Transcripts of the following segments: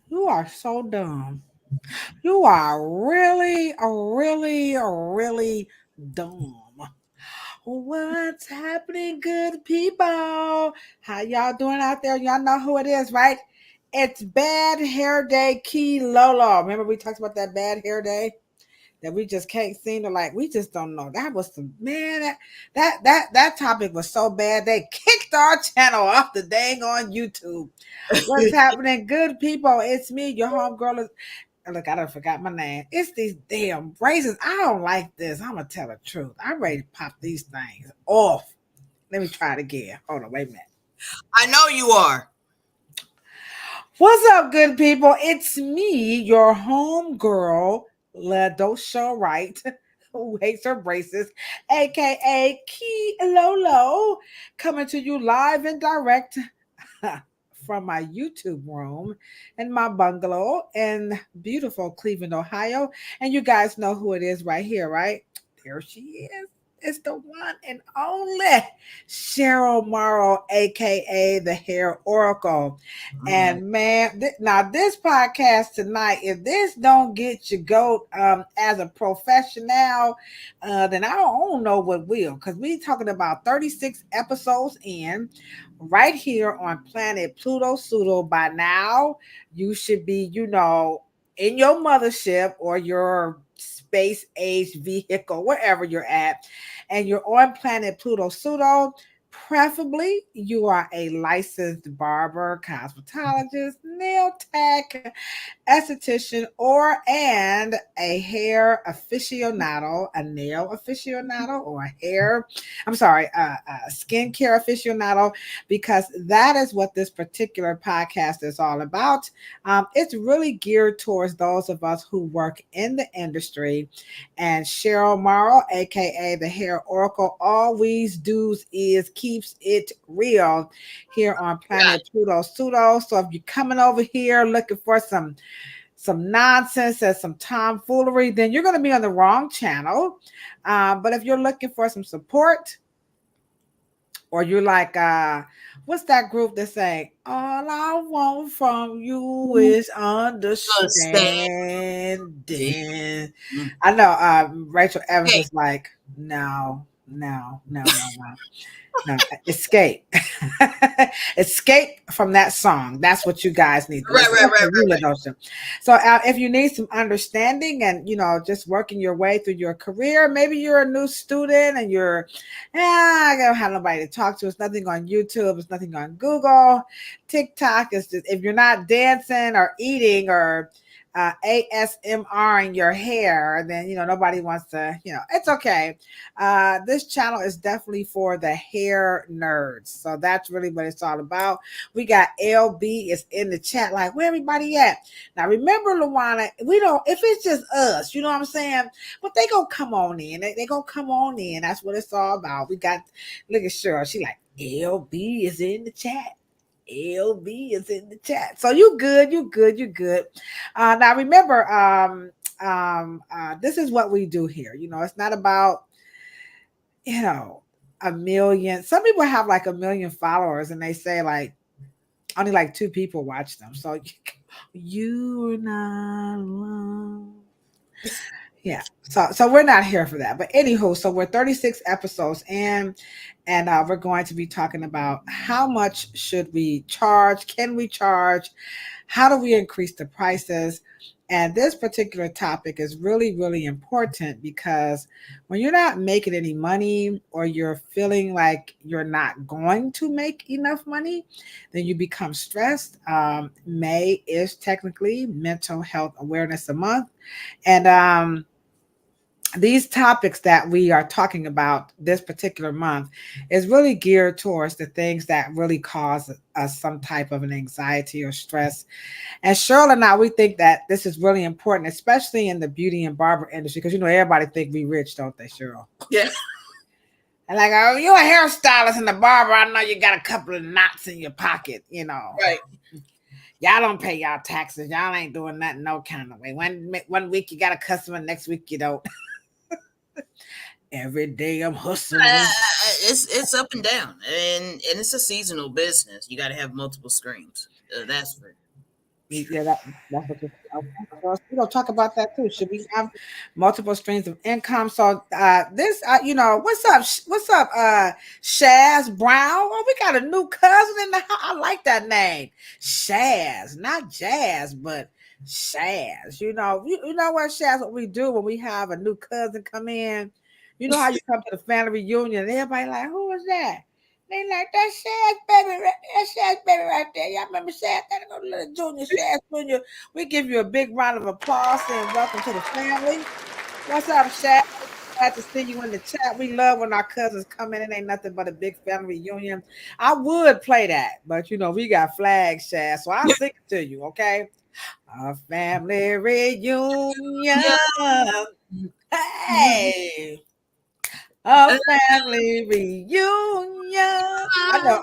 You are so dumb. You are really, really dumb. What's happening, good people? How y'all doing out there? Y'all know who it is, right? It's Bad Hair Day Key Lolo. Remember we talked about that bad hair day? That we just can't seem to we just don't know. That was some man, that topic was so bad they kicked our channel off the dang on YouTube. What's happening, good people? It's me, your homegirl. Look, I done forgot my name. It's these damn braces. I don't like this. I'm gonna tell the truth. I'm ready to pop these things off. Let me try it again. Hold on, wait a minute. I know you are. What's up, good people? It's me, your homegirl, Ladosha Wright, who hates her braces, aka Key Lolo, coming to you live and direct from my YouTube room in my bungalow in beautiful Cleveland, Ohio. And you guys know who it is right here, right? There she is. It's the one and only Cheryl Morrow, aka the Hair Oracle. And man, now this podcast tonight, if this don't get you go as a professional, then I don't know what will. Because we talking about 36 episodes in, right here on Planet Pluto Pseudo. By now, you should be, in your mothership or your space age vehicle, wherever you're at, and you're on Planet Pluto Pseudo. Preferably, you are a licensed barber, cosmetologist, nail tech, esthetician, and a hair aficionado, a nail aficionado, or a skincare aficionado, because that is what this particular podcast is all about. It's really geared towards those of us who work in the industry. And Cheryl Morrow, aka the Hair Oracle, always does is keeps it real here on Planet Pluto Pseudo. So if you're coming over here looking for some nonsense and some tomfoolery, then you're going to be on the wrong channel. But if you're looking for some support, or you're like, what's that group that say, all I want from you is understanding? I know Rachel Evans is like, no. Escape. Escape from that song. That's what you guys need to listen to. So if you need some understanding and, just working your way through your career, maybe you're a new student and I don't have nobody to talk to. It's nothing on YouTube. It's nothing on Google. TikTok is just, if you're not dancing or eating or ASMR in your hair, then nobody wants to. It's okay. This channel is definitely for the hair nerds, so that's really what it's all about. We got LB is in the chat, like, where everybody at? Now remember, Luana, we don't, if it's just us, you know what I'm saying, but they gonna come on in. They gonna come on in. That's what it's all about. We got, look at Cheryl, she like, LB is in the chat. LB is in the chat. So you good. Now remember, this is what we do here. It's not about, a million. Some people have like 1 million followers and they say like only like 2 people watch them. So you're not alone. Yeah. So we're not here for that. But anywho, so we're 36 episodes in, and we're going to be talking about how much should we charge? Can we charge? How do we increase the prices? And this particular topic is really, really important because when you're not making any money or you're feeling like you're not going to make enough money, then you become stressed. May is technically Mental Health Awareness Month. And these topics that we are talking about this particular month is really geared towards the things that really cause us some type of an anxiety or stress. And Cheryl and I, we think that this is really important, especially in the beauty and barber industry, because everybody think we rich, don't they, Cheryl? Yeah. And like, oh, you're a hairstylist and a barber, I know you got a couple of knots in your pocket, Right. Y'all don't pay y'all taxes. Y'all ain't doing nothing no kind of way. One week you got a customer, next week you don't. Every day I'm hustling. It's up and down, and it's a seasonal business. You got to have multiple screens. That's for Yeah, that's what you okay. So we're gonna talk about that too. Should we have multiple streams of income? So this what's up? What's up, Shaz Brown? Oh, we got a new cousin in the house. I like that name. Shaz, not Jazz, but Shaz. You know what, Shaz, what we do when we have a new cousin come in. You know how you come to the family reunion and everybody like, who was that? They like that Shaz baby, that Shaz baby right there. Y'all remember Shaz? That little Junior Shaz Junior. We give you a big round of applause and welcome to the family. What's up, Shaz? Glad to see you in the chat. We love when our cousins come in. It ain't nothing but a big family reunion. I would play that, but we got flags, Shaz, so I'll sing it to you, okay? A family reunion. yeah. Hey, a family reunion. I know.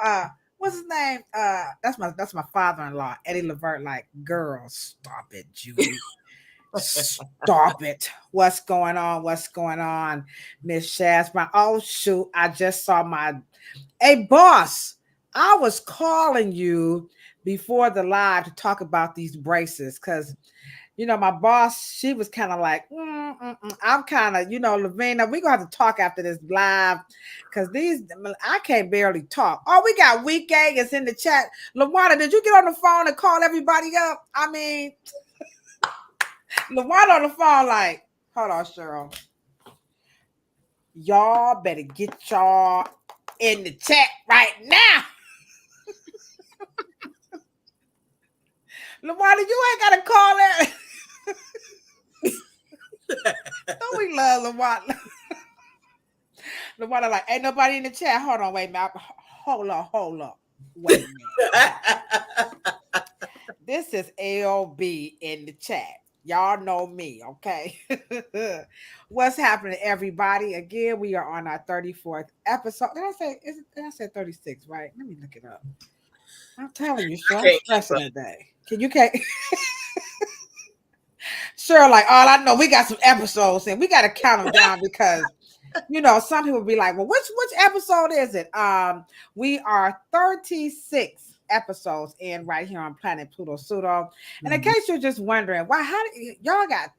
What's his name? That's my father-in-law, Eddie Levert. Like, girl, stop it, Judy. Stop it. What's going on? What's going on, Miss Shasma? Oh shoot! I just saw my. Hey, boss. I was calling you before the live to talk about these braces because my boss, she was kind of like, I'm kind of, Lavina, we're going to have to talk after this live because I can't barely talk. Oh, we got Week A is in the chat. Lawana, did you get on the phone and call everybody up? I mean, Lawana on the phone like, hold on, Cheryl. Y'all better get y'all in the chat right now. Lawana, you ain't got to call it. Don't we love Lawana? The water like, ain't nobody in the chat. Hold on, wait a minute. Hold up. Wait a minute. This is LB in the chat. Y'all know me, okay? What's happening, everybody? Again, we are on our 34th episode. Did I say 36, right? Let me look it up. I'm telling you, sure, I'm stressing today. Can't sure, like all I know, we got some episodes and we gotta count them down because some people be like, well, which episode is it? We are 36 episodes in right here on Planet Pluto Pseudo. And in case you're just wondering, why y'all got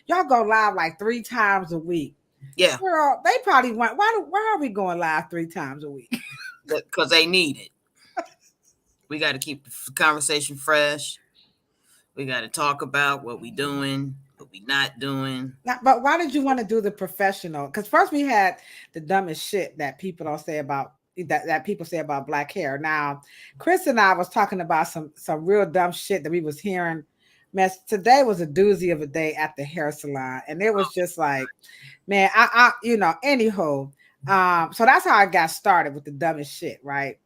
y'all go live like 3 times a week. Yeah. Girl, they probably went, why are we going live 3 times a week? Because they need it. We got to keep the conversation fresh. We got to talk about what we doing, what we not doing. But why did you want to do the professional? Because first we had the dumbest shit that people don't say about that people say about black hair. Now, Chris and I was talking about some real dumb shit that we was hearing. Mess today was a doozy of a day at the hair salon, and it was just like, man, anywho. So that's how I got started with the dumbest shit, right?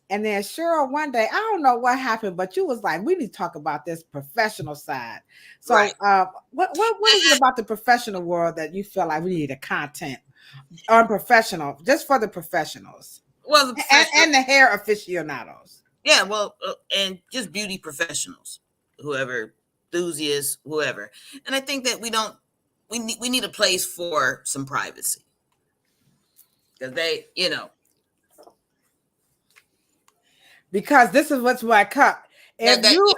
And then Cheryl, one day, I don't know what happened, but you was like, we need to talk about this professional side. So Right. What is it about the professional world that you feel like we need a content on professional, just for the professionals? Well, and the hair aficionados. Yeah, well, and just beauty professionals, whoever, enthusiasts, whoever. And I think that we need a place for some privacy. Because they, Because this is what's my cup. If you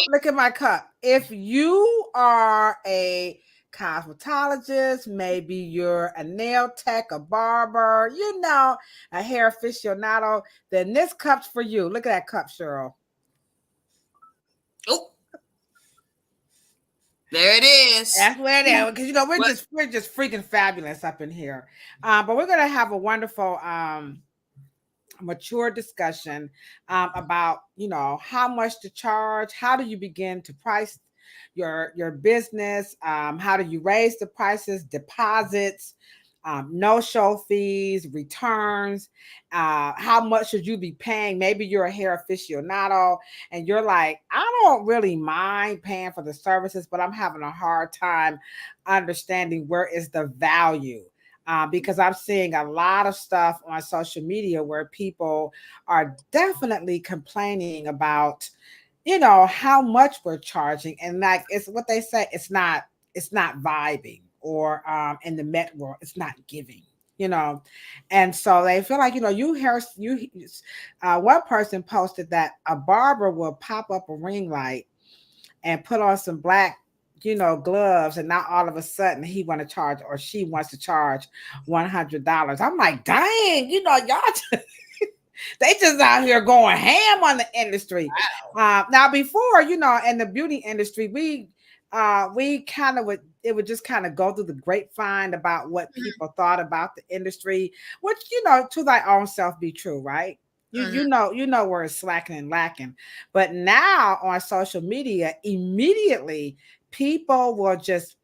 look at my cup, if you are a cosmetologist, maybe you're a nail tech, a barber, a hair aficionado, then this cup's for you. Look at that cup, Cheryl. Oh, there it is. That's where it is. Because we're just freaking fabulous up in here. But we're gonna have a wonderful mature discussion about how much to charge, how do you begin to price your business, how do you raise the prices, deposits, no show fees, returns, how much should you be paying? Maybe you're a hair aficionado and you're like, I don't really mind paying for the services, but I'm having a hard time understanding where is the value. Because I'm seeing a lot of stuff on social media where people are definitely complaining about, how much we're charging. And like, it's what they say, it's not vibing, or in the Met world, it's not giving, you know. And so they feel like, you know, one person posted that a barber will pop up a ring light and put on some black, you know, gloves, and now all of a sudden he want to charge, or she wants to charge $100. I'm like, dang, you know, y'all they just out here going ham on the industry. Now before, you know, in the beauty industry, we kind of would, it would just kind of go through the grapevine about what people thought about the industry, which, you know, to thy own self be true, right? You know where it's slacking and lacking. But now on social media, immediately people will just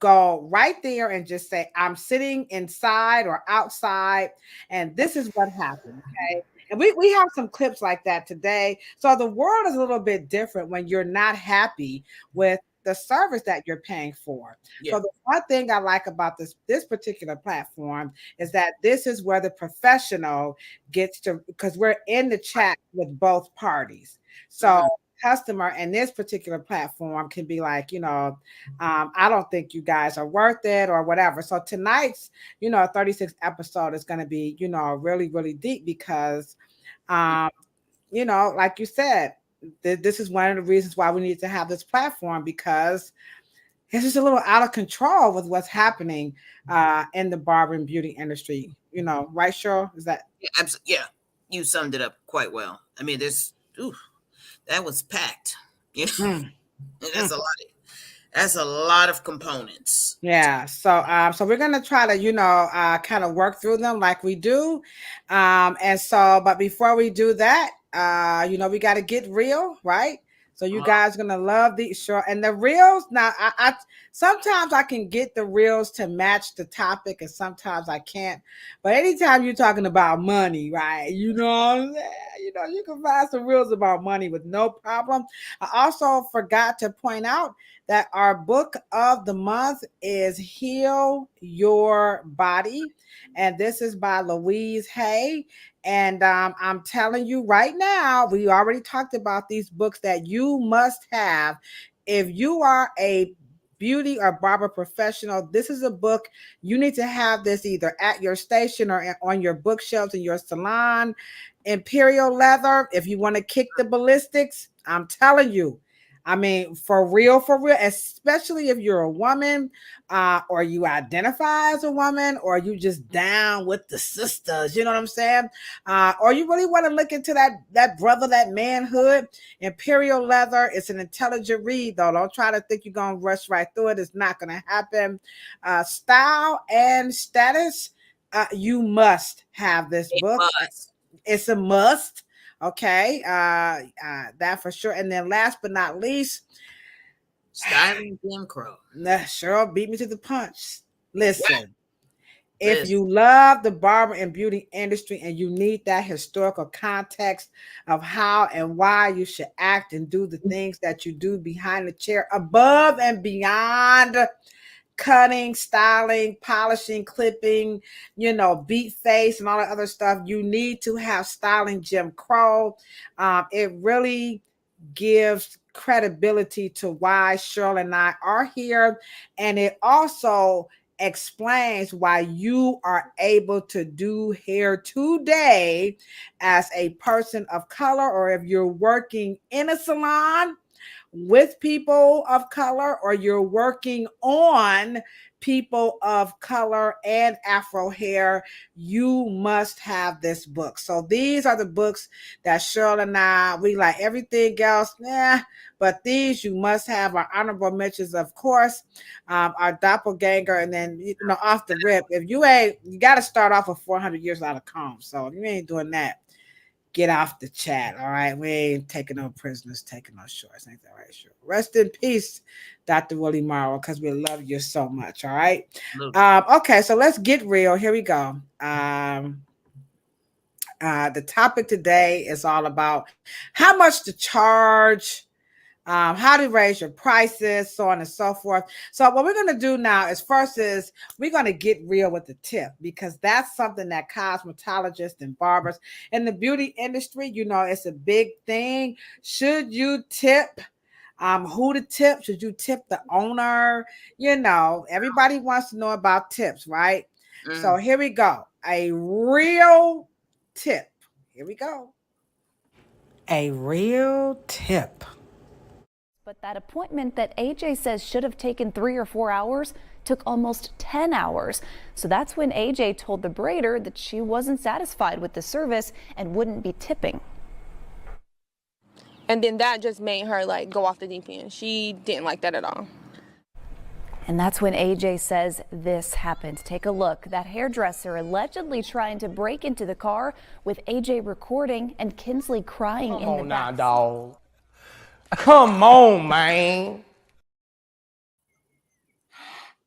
go right there and just say, I'm sitting inside or outside, and this is what happened. Okay. And we have some clips like that today. So the world is a little bit different when you're not happy with the service that you're paying for. Yeah. So the one thing I like about this particular platform is that this is where the professional gets to, because we're in the chat with both parties. So customer and this particular platform can be like, you know, I don't think you guys are worth it or whatever. So tonight's, you know, 36th episode is going to be, you know, really, really deep because, you know, like you said, this is one of the reasons why we need to have this platform, because it's just a little out of control with what's happening in the barber and beauty industry. You know, right, Cheryl? Is that? Yeah, you summed it up quite well. I mean, that was packed. You know, that's a lot. That's a lot of components. Yeah. So we're gonna try to, you know, kind of work through them like we do. And so, but before we do that, you know, we got to get real, right? So you guys are gonna love these short and the reels. Now, I sometimes I can get the reels to match the topic, and sometimes I can't. But anytime you're talking about money, right? You know what I'm saying? You know, you can find some reels about money with no problem. I also forgot to point out that our book of the month is Heal Your Body. And this is by Louise Hay. And I'm telling you right now, we already talked about these books that you must have. If you are a beauty or barber professional, this is a book you need to have this either at your station or on your bookshelves in your salon. Imperial leather, if you want to kick the ballistics, I'm telling you, I mean, for real, especially if you're a woman, or you identify as a woman, or you just down with the sisters, you know what I'm saying? Or you really want to look into that brother, that manhood. Imperial leather, it's an intelligent read, though. Don't try to think you're going to rush right through it. It's not going to happen. Style and status, you must have this book. It's a must. Okay, that for sure. And then last but not least, Styling Jim Crow. Cheryl beat me to the punch. Listen, if you love the barber and beauty industry and you need that historical context of how and why you should act and do the things that you do behind the chair, above and beyond cutting, styling, polishing, clipping, you know, beat face and all that other stuff, you need to have Styling Jim Crow. It really gives credibility to why Cheryl and I are here. And it also explains why you are able to do hair today as a person of color, or if you're working in a salon with people of color, or you're working on people of color and Afro hair, you must have this book. So these are the books that Cheryl and I, we like. Everything else, but these you must have. Our honorable mentions, of course, our doppelganger, and then, you know, off the rip, if you ain't, you got to start off with 400 years out of comb. So if you ain't doing that, get off the chat. All right. We ain't taking no prisoners, taking no shorts. Ain't that right? Sure. Rest in peace, Dr. Willie Morrow, because we love you so much. All right. Okay. So let's get real. Here we go. The topic today is all about how much to charge, how to raise your prices, so on and so forth. So what we're going to do now is we're going to get real with the tip, because that's something that cosmetologists and barbers in the beauty industry, you know, it's a big thing. Should you tip Who to tip? Should you tip the owner? You know, everybody wants to know about tips, right? So Mm. here we go. A real tip. Here we go. A real tip. But that appointment that AJ says should have taken 3 or 4 hours took almost 10 hours. So that's when AJ told the braider that she wasn't satisfied with the service and wouldn't be tipping. And then that just made her like go off the deep end. She didn't like that at all. And that's when AJ says this happened. Take a look. That hairdresser allegedly trying to break into the car with AJ recording and Kinsley crying in the back. Come on now, dog. Come on, man.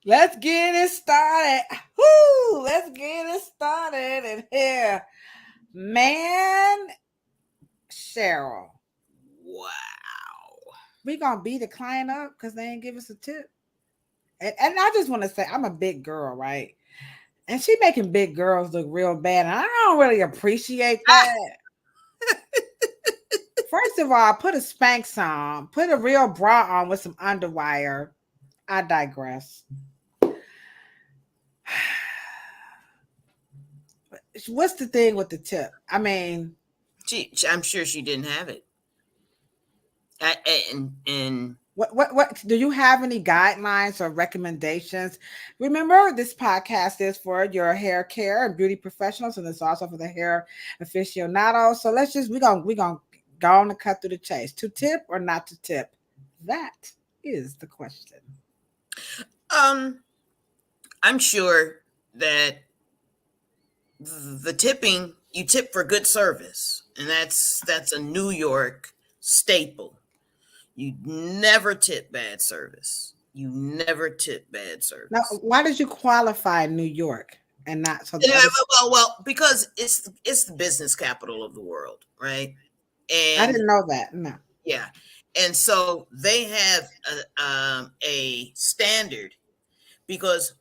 Let's get it started. Woo! Let's get it started in here. Man, Cheryl. Wow. We gonna beat the client up because they ain't give us a tip. And I just want to say I'm a big girl, right? And she making big girls look real bad. And I don't really appreciate that. First of all, put a Spanx on, put a real bra on with some underwire. I digress. What's the thing with the tip? I mean, I'm sure she didn't have it. And what do you have any guidelines or recommendations? Remember, this podcast is for your hair care and beauty professionals, and it's also for the hair aficionados. So we're gonna go on and cut through the chase. To tip or not to tip? That is the question. I'm sure that the tipping, you tip for good service, and that's a New York staple. You never tip bad service. You never tip bad service. Now, why did you qualify New York and not so? Well, because it's the business capital of the world, right? And I didn't know that. No. Yeah, and so they have a standard, because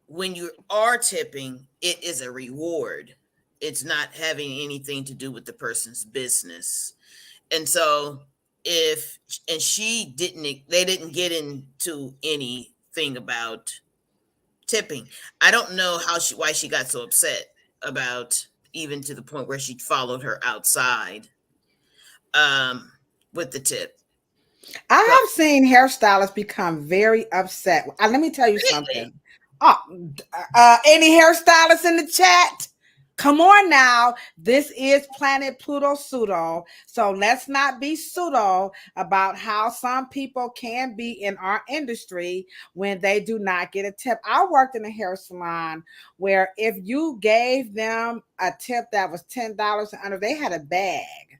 when you are tipping, it is a reward. It's not having anything to do with the person's business. And so they didn't get into anything about tipping. I don't know why she got so upset about, even to the point where she followed her outside with the tip. I have seen hairstylists become very upset. Let me tell you something. Any hairstylists in the chat? Come on now. This is Planet Pluto Pseudo. So let's not be pseudo about how some people can be in our industry when they do not get a tip. I worked in a hair salon where if you gave them a tip that was $10 and under, they had a bag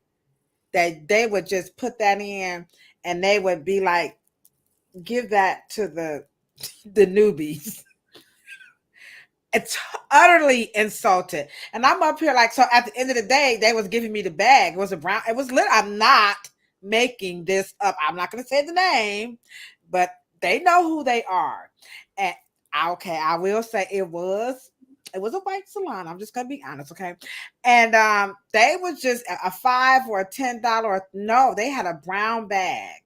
that they would just put that in, and they would be like, give that to the newbies. It's utterly insulted. And I'm up here like, so at the end of the day, they was giving me the bag. It was it was lit. I'm not making this up. I'm not going to say the name, but they know who they are. And okay, I will say it was a white salon. I'm just going to be honest. Okay. And they was just a $5 or a $10. No, they had a brown bag,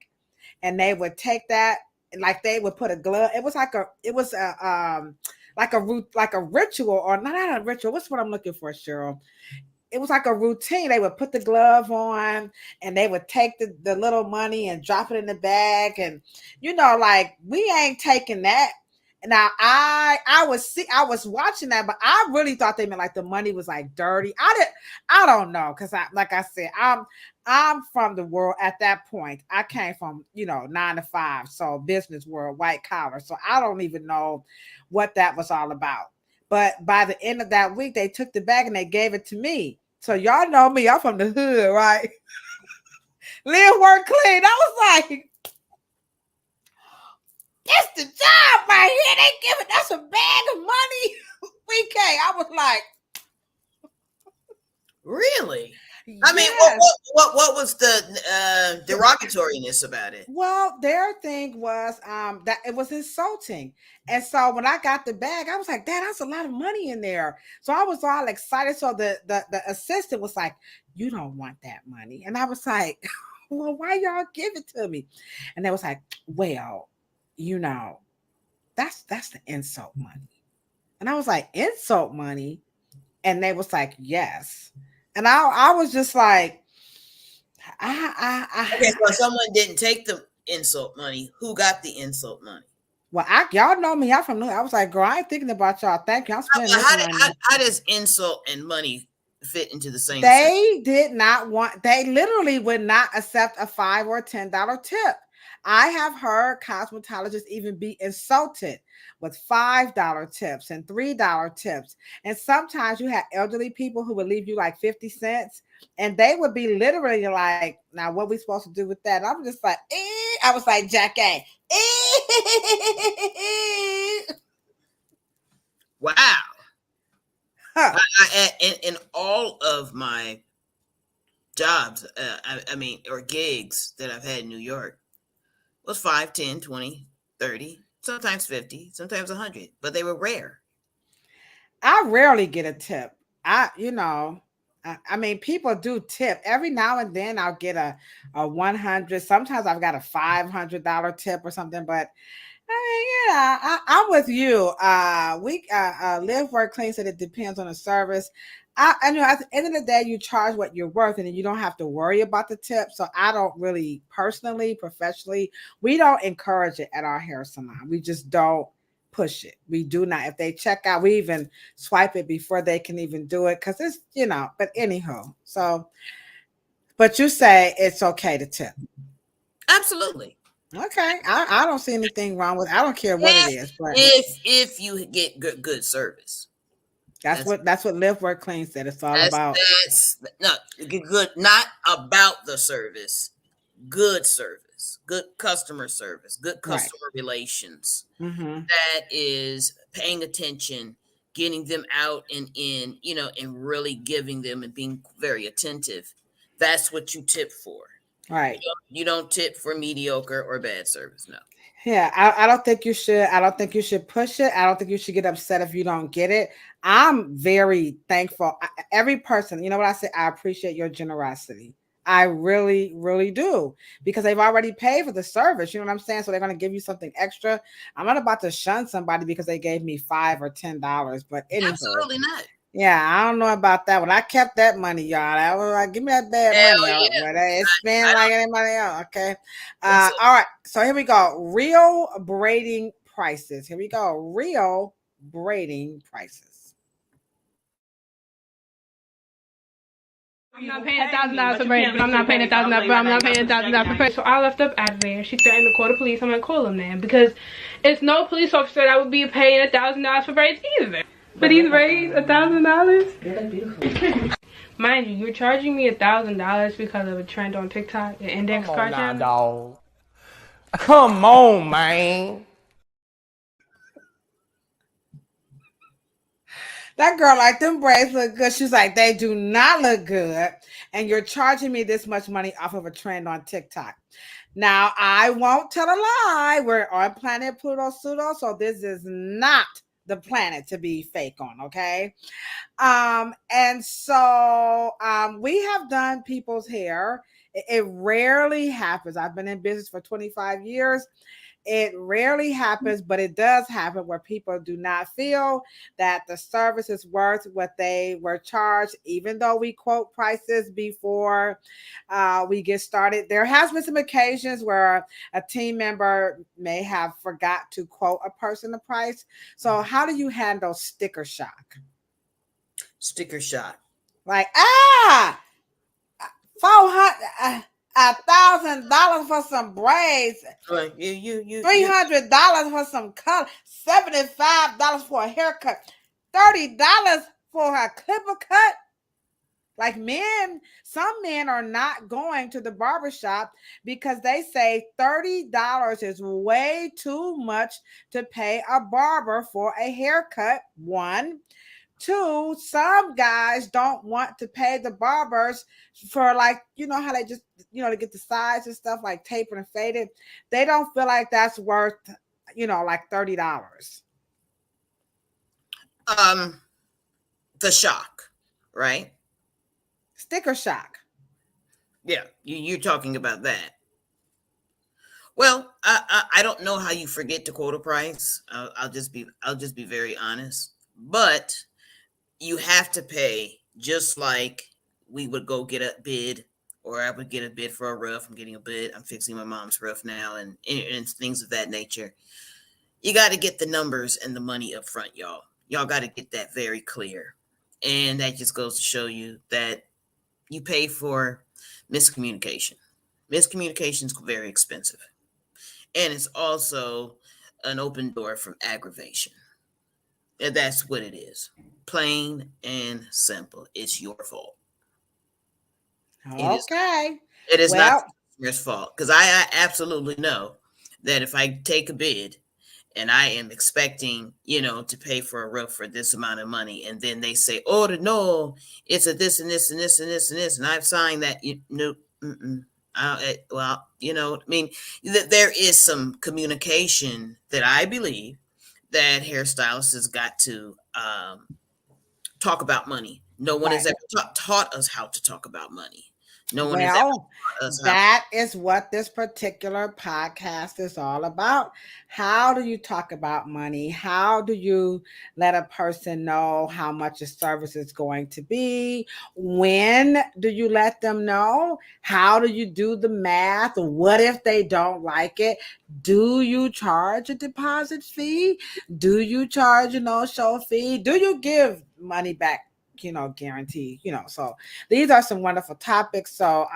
and they would take that, like they would put a glove. It was like a ritual, or not a ritual. What's what I'm looking for, Cheryl? It was like a routine. They would put the glove on, and they would take the little money and drop it in the bag. And, like, we ain't taking that. Now, I was watching that, but I really thought they meant like the money was like dirty. I don't know, because like I said, I'm from the world at that point. I came from 9 to 5, so business world, white collar. So I don't even know what that was all about. But by the end of that week, they took the bag and they gave it to me. So y'all know me, I'm from the hood, right? Live, work, clean. I was like, that's the job right here. They giving us a bag of money. I was like, really? yes. I mean, what was the derogatoriness about it? Well, their thing was that it was insulting. And so when I got the bag, I was like, Dad, that's a lot of money in there. So I was all excited. So the assistant was like, you don't want that money. And I was like, well, why y'all give it to me? And they was like, well, that's the insult money. And I was like, insult money? And they was like, yes. And I was just like, Okay, so if someone didn't take the insult money, who got the insult money? well, y'all know me. I'm from New York. I was like, girl, I ain't thinking about y'all. Thank you. I'm spending this money. How does insult and money fit into the same They did not want, they literally would not accept a $5 or $10 tip. I have heard cosmetologists even be insulted with $5 tips and $3 tips. And sometimes you had elderly people who would leave you like 50 cents and they would be literally like, now what we supposed to do with that? And I'm just like, I was like, Jackie. Wow. Huh. In all of my jobs, or gigs that I've had in New York, was 5, 10, 20, 30, sometimes 50, sometimes 100, but they were rare. I rarely get a tip. I mean, people do tip. Every now and then I'll get a 100. Sometimes I've got a $500 tip or something, but I'm with you. We Live Work Clean said it depends on the service. I know at the end of the day, you charge what you're worth, and you don't have to worry about the tip. So I don't really personally, professionally, we don't encourage it at our hair salon. We just don't push it. We do not. If they check out, we even swipe it before they can even do it because it's But anywho, but you say it's okay to tip. Absolutely. Okay, I don't see anything wrong with. I don't care what it is, but if you get good service, that's what Live Work Clean said. It's all about. That's good. Not about the service. Good service, good customer service, good customer relations. Mm-hmm. That is paying attention, getting them out and in, and really giving them and being very attentive. That's what you tip for. Right. You don't tip for mediocre or bad service. No. Yeah, I don't think you should. I don't think you should push it. I don't think you should get upset if you don't get it. I'm very thankful. Every person, you know what I say? I appreciate your generosity. I really, really do, because they've already paid for the service. You know what I'm saying? So they're going to give you something extra. I'm not about to shun somebody because they gave me $5 or $10. But anyway, absolutely not. Yeah, I don't know about that one. I kept that money, y'all. I was like, give me that bad money. Yeah. It's spent like anybody else. Okay. All right. So here we go. Real braiding prices. Here we go. Real braiding prices. I'm not paying $1,000 for braids, but I'm not paying $1,000, but I'm not paying $1,000 for braids. So I left up out of there. She threatened to call the police. I'm gonna call them then, because it's no police officer that would be paying $1,000 for braids either. For these braids, $1,000? They look beautiful. Mind you, you're charging me $1,000 because of a trend on TikTok, an index card challenge. Dog. Come on, man. That girl like them braids look good. She's like, they do not look good. And you're charging me this much money off of a trend on TikTok. Now, I won't tell a lie. We're on Planet Pluto Pseudo, so this is not the planet to be fake on, okay? And so we have done people's hair. It rarely happens. I've been in business for 25 years. It rarely happens, but it does happen where people do not feel that the service is worth what they were charged, even though we quote prices before we get started. There has been some occasions where a team member may have forgot to quote a person the price. So how do you handle sticker shock? Sticker shock. Like, $400, $1,000 for some braids. Like you $300 for some color. $75 for a haircut. $30 for a clipper cut. Like some men are not going to the barbershop because they say $30 is way too much to pay a barber for a haircut. One. Two, some guys don't want to pay the barbers for, like, how they just, to get the sides and stuff, like tapered and faded. They don't feel like that's worth, like $30. The shock, right? Sticker shock. Yeah, you're talking about that. Well, I don't know how you forget to quote a price. I'll just be very honest. But you have to pay just like we would go get a bid, or I would get a bid for a roof. I'm getting a bid. I'm fixing my mom's roof now, and things of that nature. You got to get the numbers and the money up front, y'all. Y'all got to get that very clear, and that just goes to show you that you pay for miscommunication. Miscommunication is very expensive, and it's also an open door from aggravation. And that's what it is. Plain and simple. It's your fault. It is. Okay. It is not Well, the customer's fault, because I absolutely know that if I take a bid and I am expecting, to pay for a roof for this amount of money, and then they say, "Oh, no, it's a this and this and this and this and this," and I've signed that, no, well, I mean, there is some communication that I believe that hairstylists has got to talk about money. No one has right. ever taught us how to talk about money. No one has ever Well, taught us how. that is what this particular podcast is all about. How do you talk about money? How do you let a person know how much a service is going to be? When do you let them know? How do you do the math? What if they don't like it? Do you charge a deposit fee? Do you charge a no-show fee? Do you give money back? Guarantee, so these are some wonderful topics. So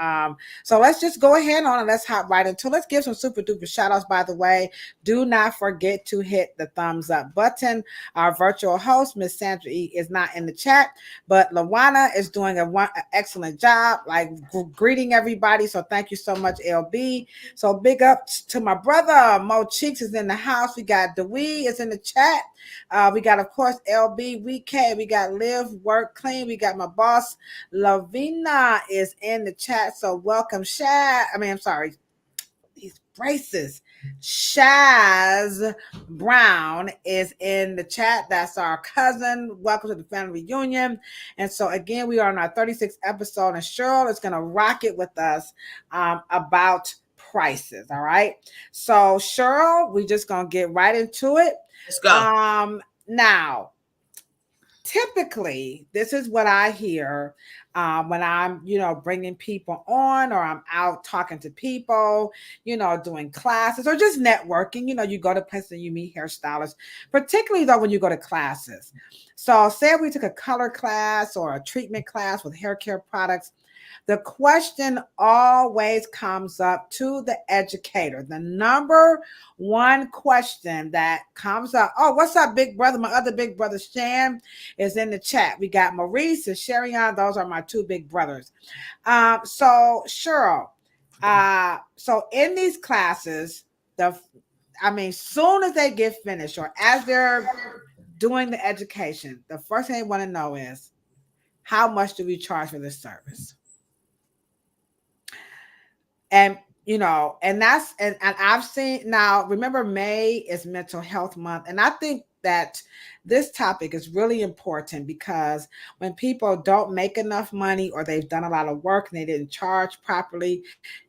let's just go ahead on and let's hop right into it. Let's give some super duper shout outs, by the way. Do not forget to hit the thumbs up button. Our virtual host, Miss Sandra E, is not in the chat, but Lawana is doing an excellent job, like greeting everybody. So thank you so much, LB. So big up to my brother, Mo Cheeks is in the house. We got Dewey is in the chat. We got, of course, LB, we got Live, Work, Clean. We got my boss, Lavina, is in the chat. So welcome, I'm sorry, these braces. Shaz Brown is in the chat. That's our cousin. Welcome to the family reunion. And so again, we are on our 36th episode, and Cheryl is going to rock it with us about prices. All right. So Cheryl, we're just going to get right into it. Let's go. Now, typically, this is what I hear when I'm, bringing people on, or I'm out talking to people, doing classes or just networking. You go to places and you meet hairstylists, particularly though when you go to classes. So say we took a color class or a treatment class with hair care products. The question always comes up to the educator. The number one question that comes up, oh, what's up, big brother? My other big brother, Shan, is in the chat. We got Maurice and Sherian. Those are my two big brothers. So Cheryl, so in these classes, soon as they get finished or as they're doing the education, the first thing they want to know is, how much do we charge for this service? And and I've seen, now remember, May is Mental Health Month, and I think that this topic is really important, because when people don't make enough money, or they've done a lot of work and they didn't charge properly,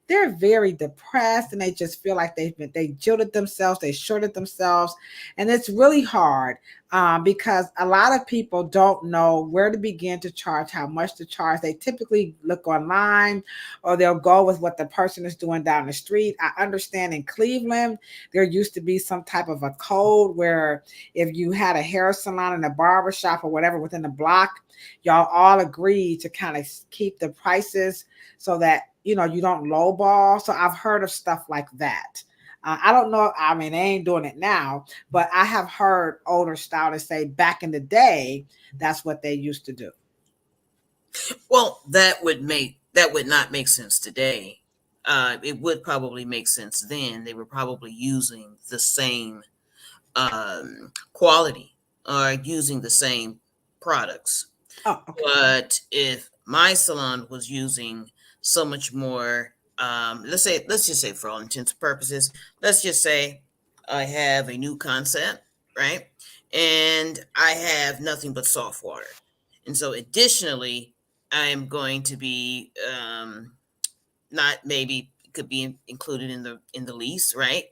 they're very depressed, and they just feel like they jilted themselves, they shorted themselves, and it's really hard because a lot of people don't know where to begin to charge, how much to charge. They typically look online, or they'll go with what the person is doing down the street. I understand in Cleveland, there used to be some type of a code where if you had a hair salon and a barber shop or whatever within the block, y'all all agreed to kind of keep the prices so that you don't lowball. So I've heard of stuff like that. I don't know. I mean, they ain't doing it now, but I have heard older stylists say back in the day, that's what they used to do. Well, that would not make sense today. It would probably make sense then. They were probably using the same quality, or using the same products. Oh, okay. But if my salon was using so much more, let's just say for all intents and purposes, let's just say I have a new concept, right? And I have nothing but soft water. And so additionally, I'm going to be not maybe could be included in the lease, right?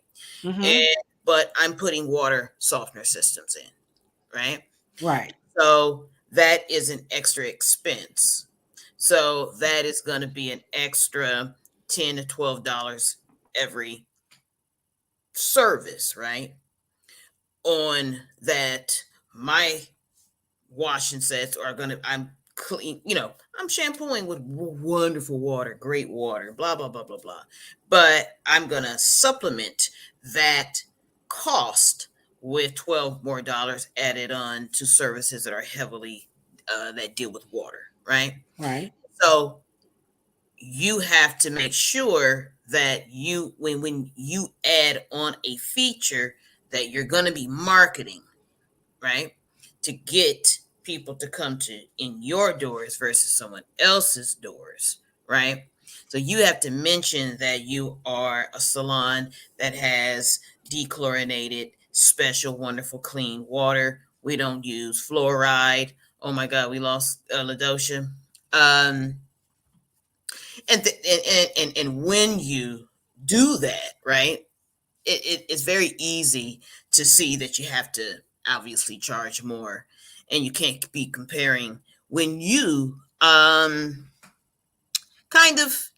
Mm-hmm. But I'm putting water softener systems in, right? Right. So that is an extra expense. So that is going to be an extra $10 to $12 every service, right? On that, my washing sets are going to, I'm clean, I'm shampooing with wonderful water, great water, blah, blah, blah, blah, blah. But I'm going to supplement that cost with $12 more added on to services that are heavily, that deal with water, right? Right. So you have to make sure that when you add on a feature that you're going to be marketing, right, to get people to come to in your doors versus someone else's doors, right? So you have to mention that you are a salon that has dechlorinated, special, wonderful, clean water. We don't use fluoride. Oh my God, we lost Ladosha. Um, and when you do that, right, it's very easy to see that you have to obviously charge more, and you can't be comparing when you kind of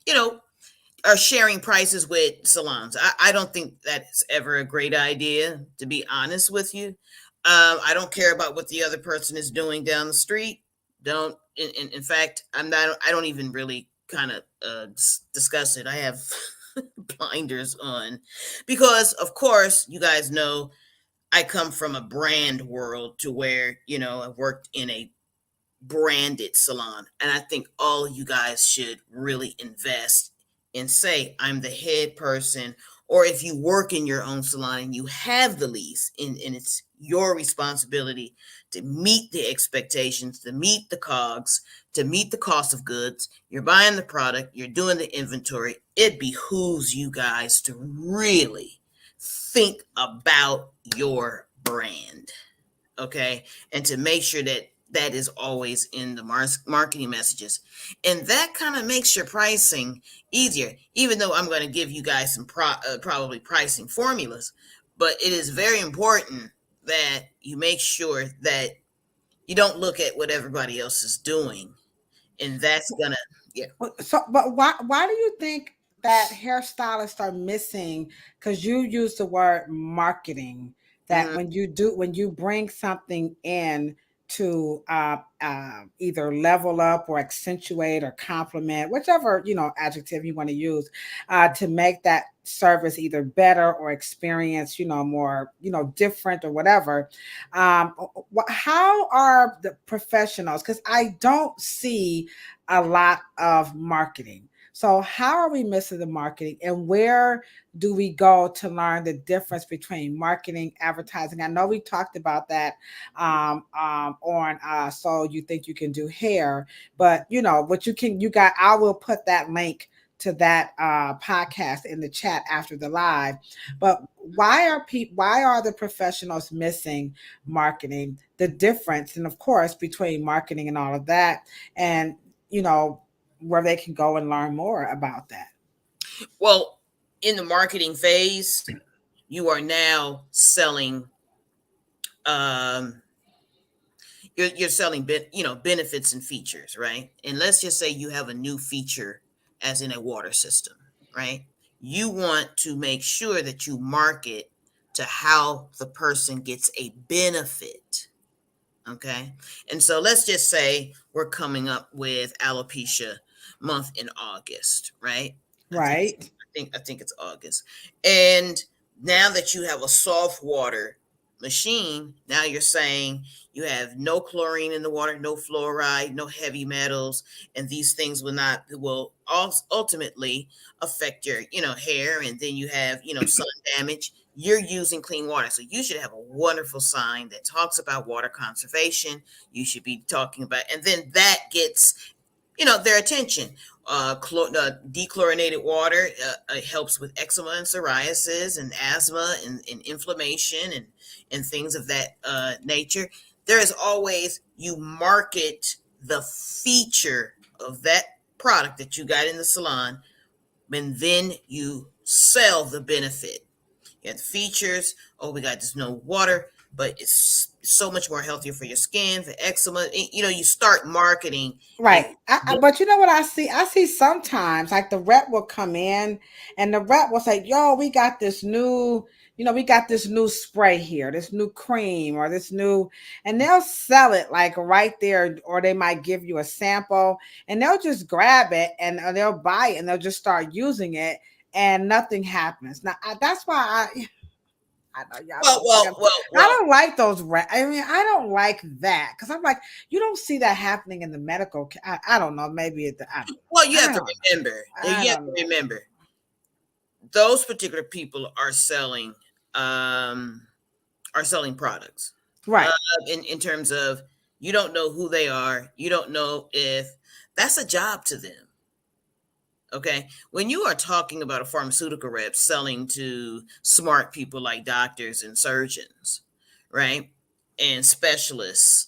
are sharing prices with salons. I don't think that's ever a great idea, to be honest with you. I don't care about what the other person is doing down the street. Don't in fact, I don't even really kind of discuss it. I have blinders on because of course you guys know I come from a brand world to where I worked in a branded salon, and I think all of you guys should really invest and say I'm the head person, or if you work in your own salon and you have the lease and it's your responsibility to meet the expectations, to meet the cogs, to meet the cost of goods. You're buying the product, you're doing the inventory. It behooves you guys to really think about your brand, okay, and to make sure that that is always in the marketing messages, and that kind of makes your pricing easier, even though I'm going to give you guys some probably pricing formulas. But it is very important that you make sure that you don't look at what everybody else is doing, and that's gonna So, but why do you think that hairstylists are missing? Because you use the word marketing. That Mhm. when you bring something in to either level up or accentuate or complement, whichever adjective you want to use, to make that service either better or experience more different or whatever. How are the professionals? Because I don't see a lot of marketing. So how are we missing the marketing, and where do we go to learn the difference between marketing, advertising? I know we talked about that on So You Think You Can Do Hair, but what I will put that link to that podcast in the chat after the live. But why are the professionals missing marketing, the difference, and of course between marketing and all of that, and where they can go and learn more about that? Well, in the marketing phase, you are now selling you're selling benefits and features, right? And let's just say you have a new feature as in a water system, right? You want to make sure that you market to how the person gets a benefit. Okay. And so let's just say we're coming up with alopecia month in August, right? Right. I think it's August. And now that you have a soft water machine, now you're saying you have no chlorine in the water, no fluoride, no heavy metals, and these things will ultimately affect your hair, and then you have sun damage. You're using clean water, so you should have a wonderful sign that talks about water conservation. You should be talking about, and then that gets their attention. Dechlorinated water helps with eczema and psoriasis and asthma and inflammation and things of that nature. There is always, you market the feature of that product that you got in the salon and then you sell the benefit. You have the features. Oh, we got this no water, but it's so much more healthier for your skin, for eczema. You start marketing. Right. But you know what I see? I see sometimes like the rep will come in and the rep will say, yo, we got this new, we got this new spray here, this new cream or this new, and they'll sell it like right there, or they might give you a sample and they'll just grab it and they'll buy it and they'll just start using it and nothing happens. Now, that's why I know y'all I don't like those. I mean, I don't like that because I'm like, you don't see that happening in the medical. I don't know. Maybe you have to remember. Those particular people are selling products, right? In terms of, you don't know who they are. You don't know if that's a job to them. Okay. When you are talking about a pharmaceutical rep selling to smart people like doctors and surgeons, right? And specialists,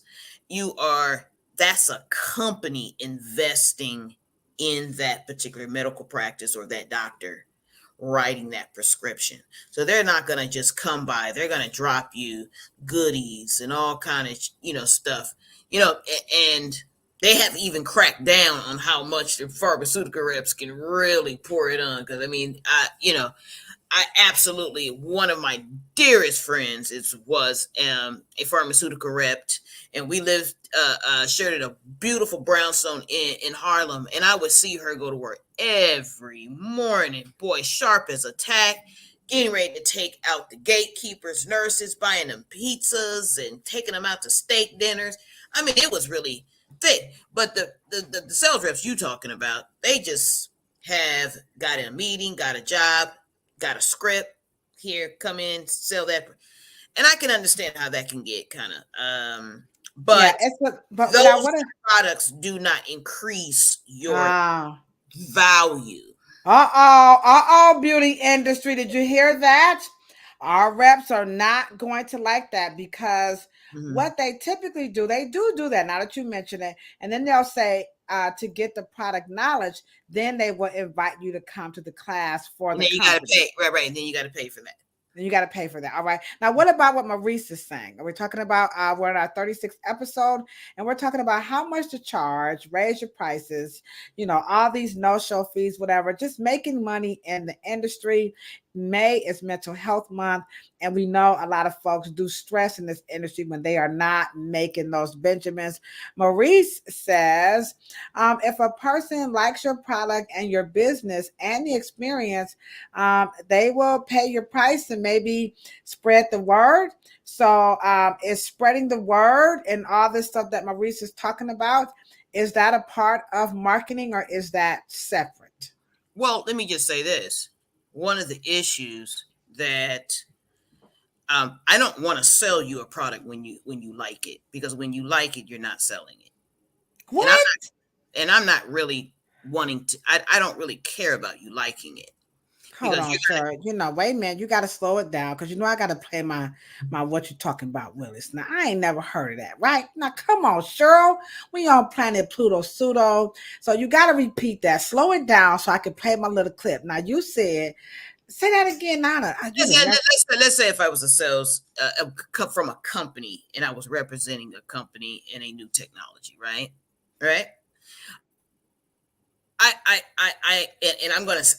that's a company investing in that particular medical practice or that doctor writing that prescription. So they're not going to just come by. They're going to drop you goodies and all kind of, stuff, and they have even cracked down on how much the pharmaceutical reps can really pour it on. Because I absolutely, one of my dearest friends was a pharmaceutical rep, and we lived shared a beautiful brownstone in Harlem, and I would see her go to work every morning, boy, sharp as a tack, getting ready to take out the gatekeepers, nurses, buying them pizzas and taking them out to steak dinners. I mean, it was really thick. But the sales reps you talking about, they just have got in a meeting, got a job, got a script, here, come in, sell that. And I can understand how that can get kind of but those products do not increase your value. Beauty industry, did you hear that? Our reps are not going to like that because what they typically do, they do that, now that you mention it, and then they'll say to get the product knowledge, then they will invite you to come to the class for and the then you got to pay, right, and then you got to pay for that. And you got to pay for that. All right. Now, what about what Maurice is saying? We're talking about, we're in our 36th episode, and we're talking about how much to charge, raise your prices, all these no-show fees, whatever, just making money in the industry. May is Mental Health Month, and we know a lot of folks do stress in this industry when they are not making those Benjamins. Maurice says, if a person likes your product and your business and the experience, they will pay your price and maybe spread the word. So is spreading the word and all this stuff that Maurice is talking about, is that a part of marketing or is that separate? Well, let me just say this. One of the issues that I don't want to sell you a product when you like it, because when you like it, you're not selling it. What? And I'm not really wanting to. I don't really care about you liking it. Hold on, sir. Wait a minute. You got to slow it down because I got to play my what you talking about, Willis. Now, I ain't never heard of that, right? Now, come on, Cheryl. We on Planet Pluto Pseudo. So you got to repeat that. Slow it down so I can play my little clip. Now, you said, say that again, Nana. Let's say if I was a sales from a company and I was representing a company in a new technology, right? Right?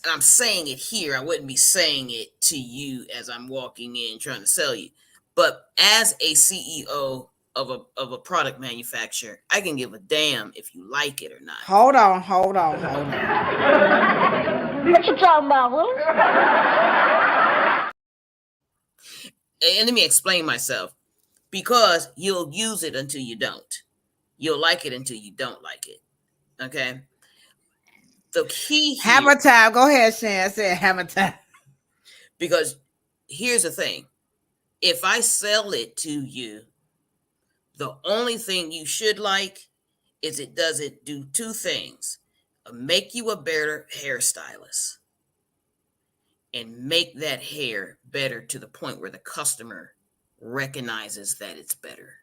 I'm saying it here. I wouldn't be saying it to you as I'm walking in trying to sell you. But as a CEO of a product manufacturer, I can give a damn if you like it or not. Hold on. What you talking about, Will? And let me explain myself. Because you'll use it until you don't. You'll like it until you don't like it. Okay? The key here, hammer time. Go ahead, Shan. Say hammer time. Because here's the thing. If I sell it to you, the only thing you should like is it doesn't do two things. Make you a better hairstylist and make that hair better to the point where the customer recognizes that it's better.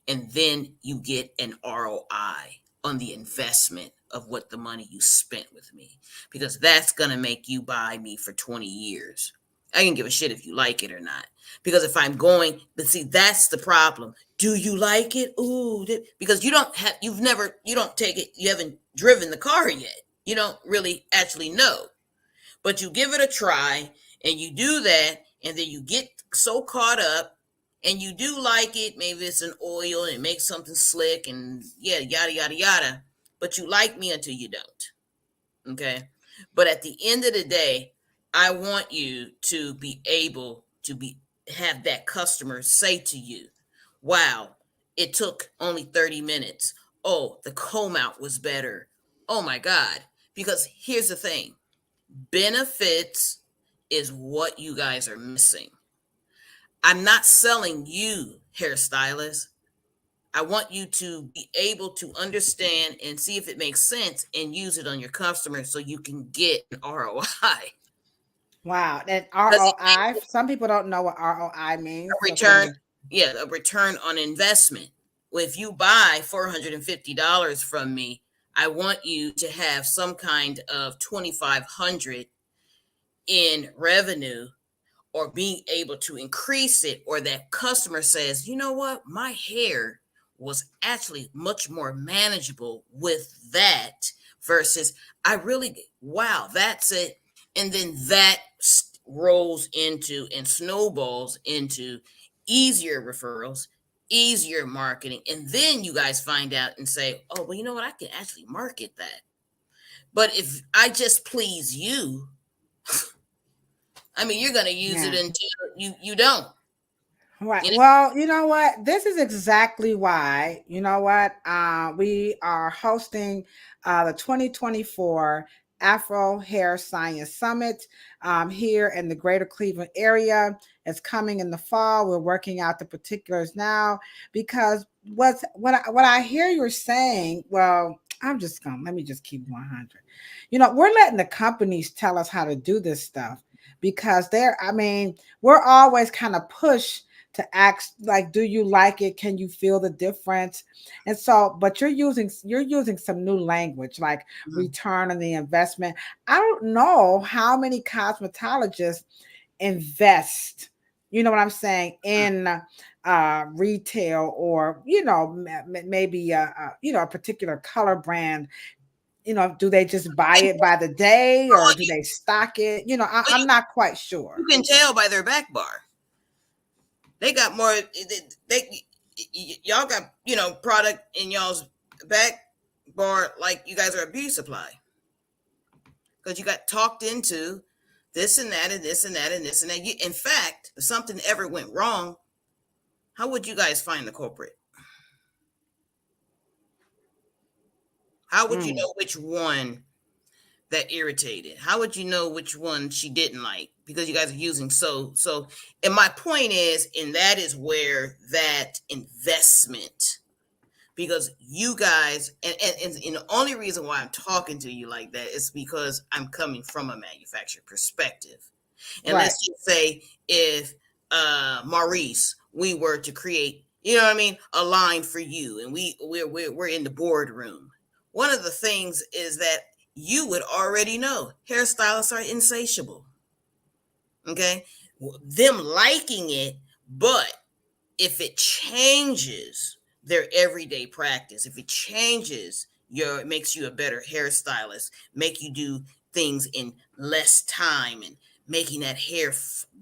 And then you get an ROI on the investment of what the money you spent with me, because that's going to make you buy me for 20 years. I can give a shit if you like it or not, because if I'm going, but see, that's the problem. Do you like it? Ooh, because you don't take it, you haven't driven the car yet. You don't really actually know, but you give it a try and you do that, and then you get so caught up and you do like it. Maybe it's an oil and it makes something slick and yeah, yada, yada, yada. But you like me until you don't. Okay. But at the end of the day, I want you to be able to have that customer say to you, wow, it took only 30 minutes. Oh, the comb out was better. Oh my God. Because here's the thing. Benefits is what you guys are missing. I'm not selling you, hairstylist. I want you to be able to understand and see if it makes sense and use it on your customers so you can get an ROI. Wow. And ROI, some people don't know what ROI means. A return, a return on investment. Well, if you buy $450 from me, I want you to have some kind of $2,500 in revenue, or being able to increase it, or that customer says, you know what, my hair was actually much more manageable with that versus wow, that's it. And then that rolls into and snowballs into easier referrals, easier marketing. And then you guys find out and say, oh, well, you know what, I can actually market that. But if I just please you, I mean, you're going to use it until you don't. Right. You know? Well, you know what? This is exactly why, you know what? We are hosting the 2024 Afro Hair Science Summit here in the greater Cleveland area. It's coming in the fall. We're working out the particulars now, because what I hear you're saying, well, let me just keep 100. You know, we're letting the companies tell us how to do this stuff, because we're always kind of pushed to ask, like, do you like it? Can you feel the difference? And so, but you're using some new language, like return on the investment. I don't know how many cosmetologists invest, you know what I'm saying, in retail, or, you know, maybe a particular color brand. You know, do they just buy it by the day, or do they stock it? You know, I'm not quite sure. You can tell by their back bar. They got more. Y'all got, you know, product in y'all's back bar like you guys are a beauty supply, because you got talked into this and that and this and that and this and that. In fact, if something ever went wrong, how would you guys find the culprit? How would you know which one that irritated? How would you know which one she didn't like? Because you guys are using so. And my point is, and that is where that investment, because you guys, and the only reason why I'm talking to you like that is because I'm coming from a manufacturer perspective. And let's just say if Maurice, we were to create, you know what I mean, a line for you, and we're in the boardroom. One of the things is that you would already know hairstylists are insatiable. Okay, them liking it, but if it changes their everyday practice, if it changes it makes you a better hairstylist, make you do things in less time and making that hair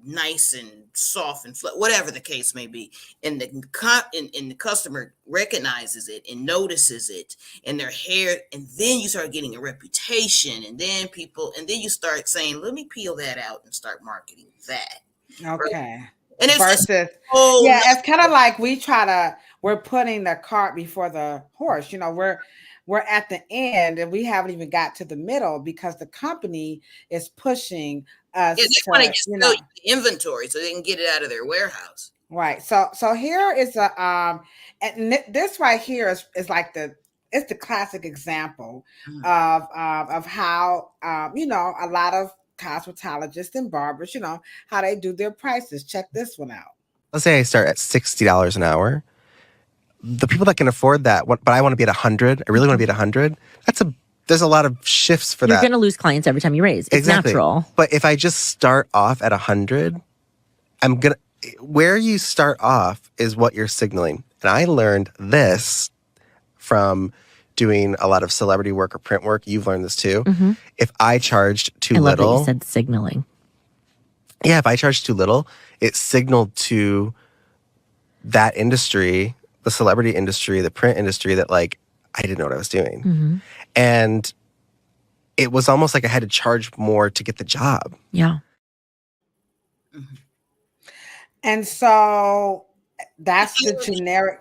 nice and soft and whatever the case may be, and the customer recognizes it and notices it in their hair, and then you start getting a reputation, and then you start saying, let me peel that out and start marketing that. Okay. Right? And it's versus, it's kind of like we're putting the cart before the horse. You know, we're at the end and we haven't even got to the middle, because the company is pushing us. Yeah, they want to just fill the inventory so they can get it out of their warehouse. Right. So here is and this right here is like it's the classic example of how you know, a lot of cosmetologists and barbers, you know, how they do their prices. Check this one out. Let's say I start at $60 an hour. the people that can afford that, but I want to be at 100. I really want to be at 100. There's a lot of shifts for You're that. going to lose clients every time you raise. It's exactly. natural. But if I just start off at 100, where you start off is what you're signaling. And I learned this from doing a lot of celebrity work or print work. You've learned this too. Mm-hmm. If I charged too I love little. that you said signaling. Yeah, if I charged too little, it signaled to that industry, the celebrity industry, the print industry, that like I didn't know what I was doing. Mm-hmm. And it was almost like I had to charge more to get the job. Yeah. And so that's the generic.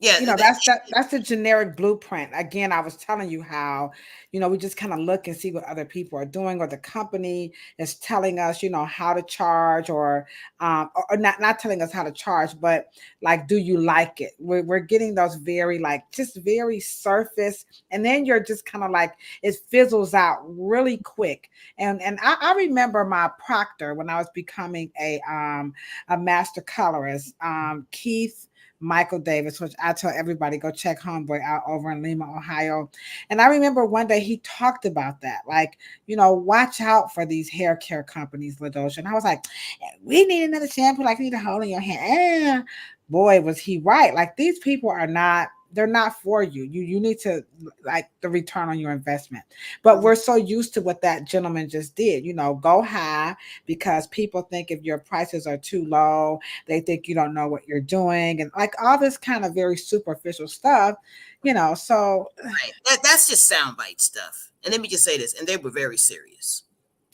Yeah, that's the generic blueprint. Again, I was telling you how, we just kind of look and see what other people are doing, or the company is telling us, how to charge, or not telling us how to charge, but like, do you like it? We're getting those very just very surface, and then you're just kind of like it fizzles out really quick. And I remember my proctor when I was becoming a master colorist, Keith Michael Davis, which I tell everybody, go check Homeboy out over in Lima, Ohio. And I remember one day he talked about that, watch out for these hair care companies, Ladosha. And I was like, we need another shampoo, like you need a hole in your hand. Boy, was he right. Like, these people they're not for you. You need to the return on your investment. But we're so used to what that gentleman just did, go high, because people think if your prices are too low, they think you don't know what you're doing, and all this kind of very superficial stuff, so. Right. That's just soundbite stuff. And let me just say this, and they were very serious.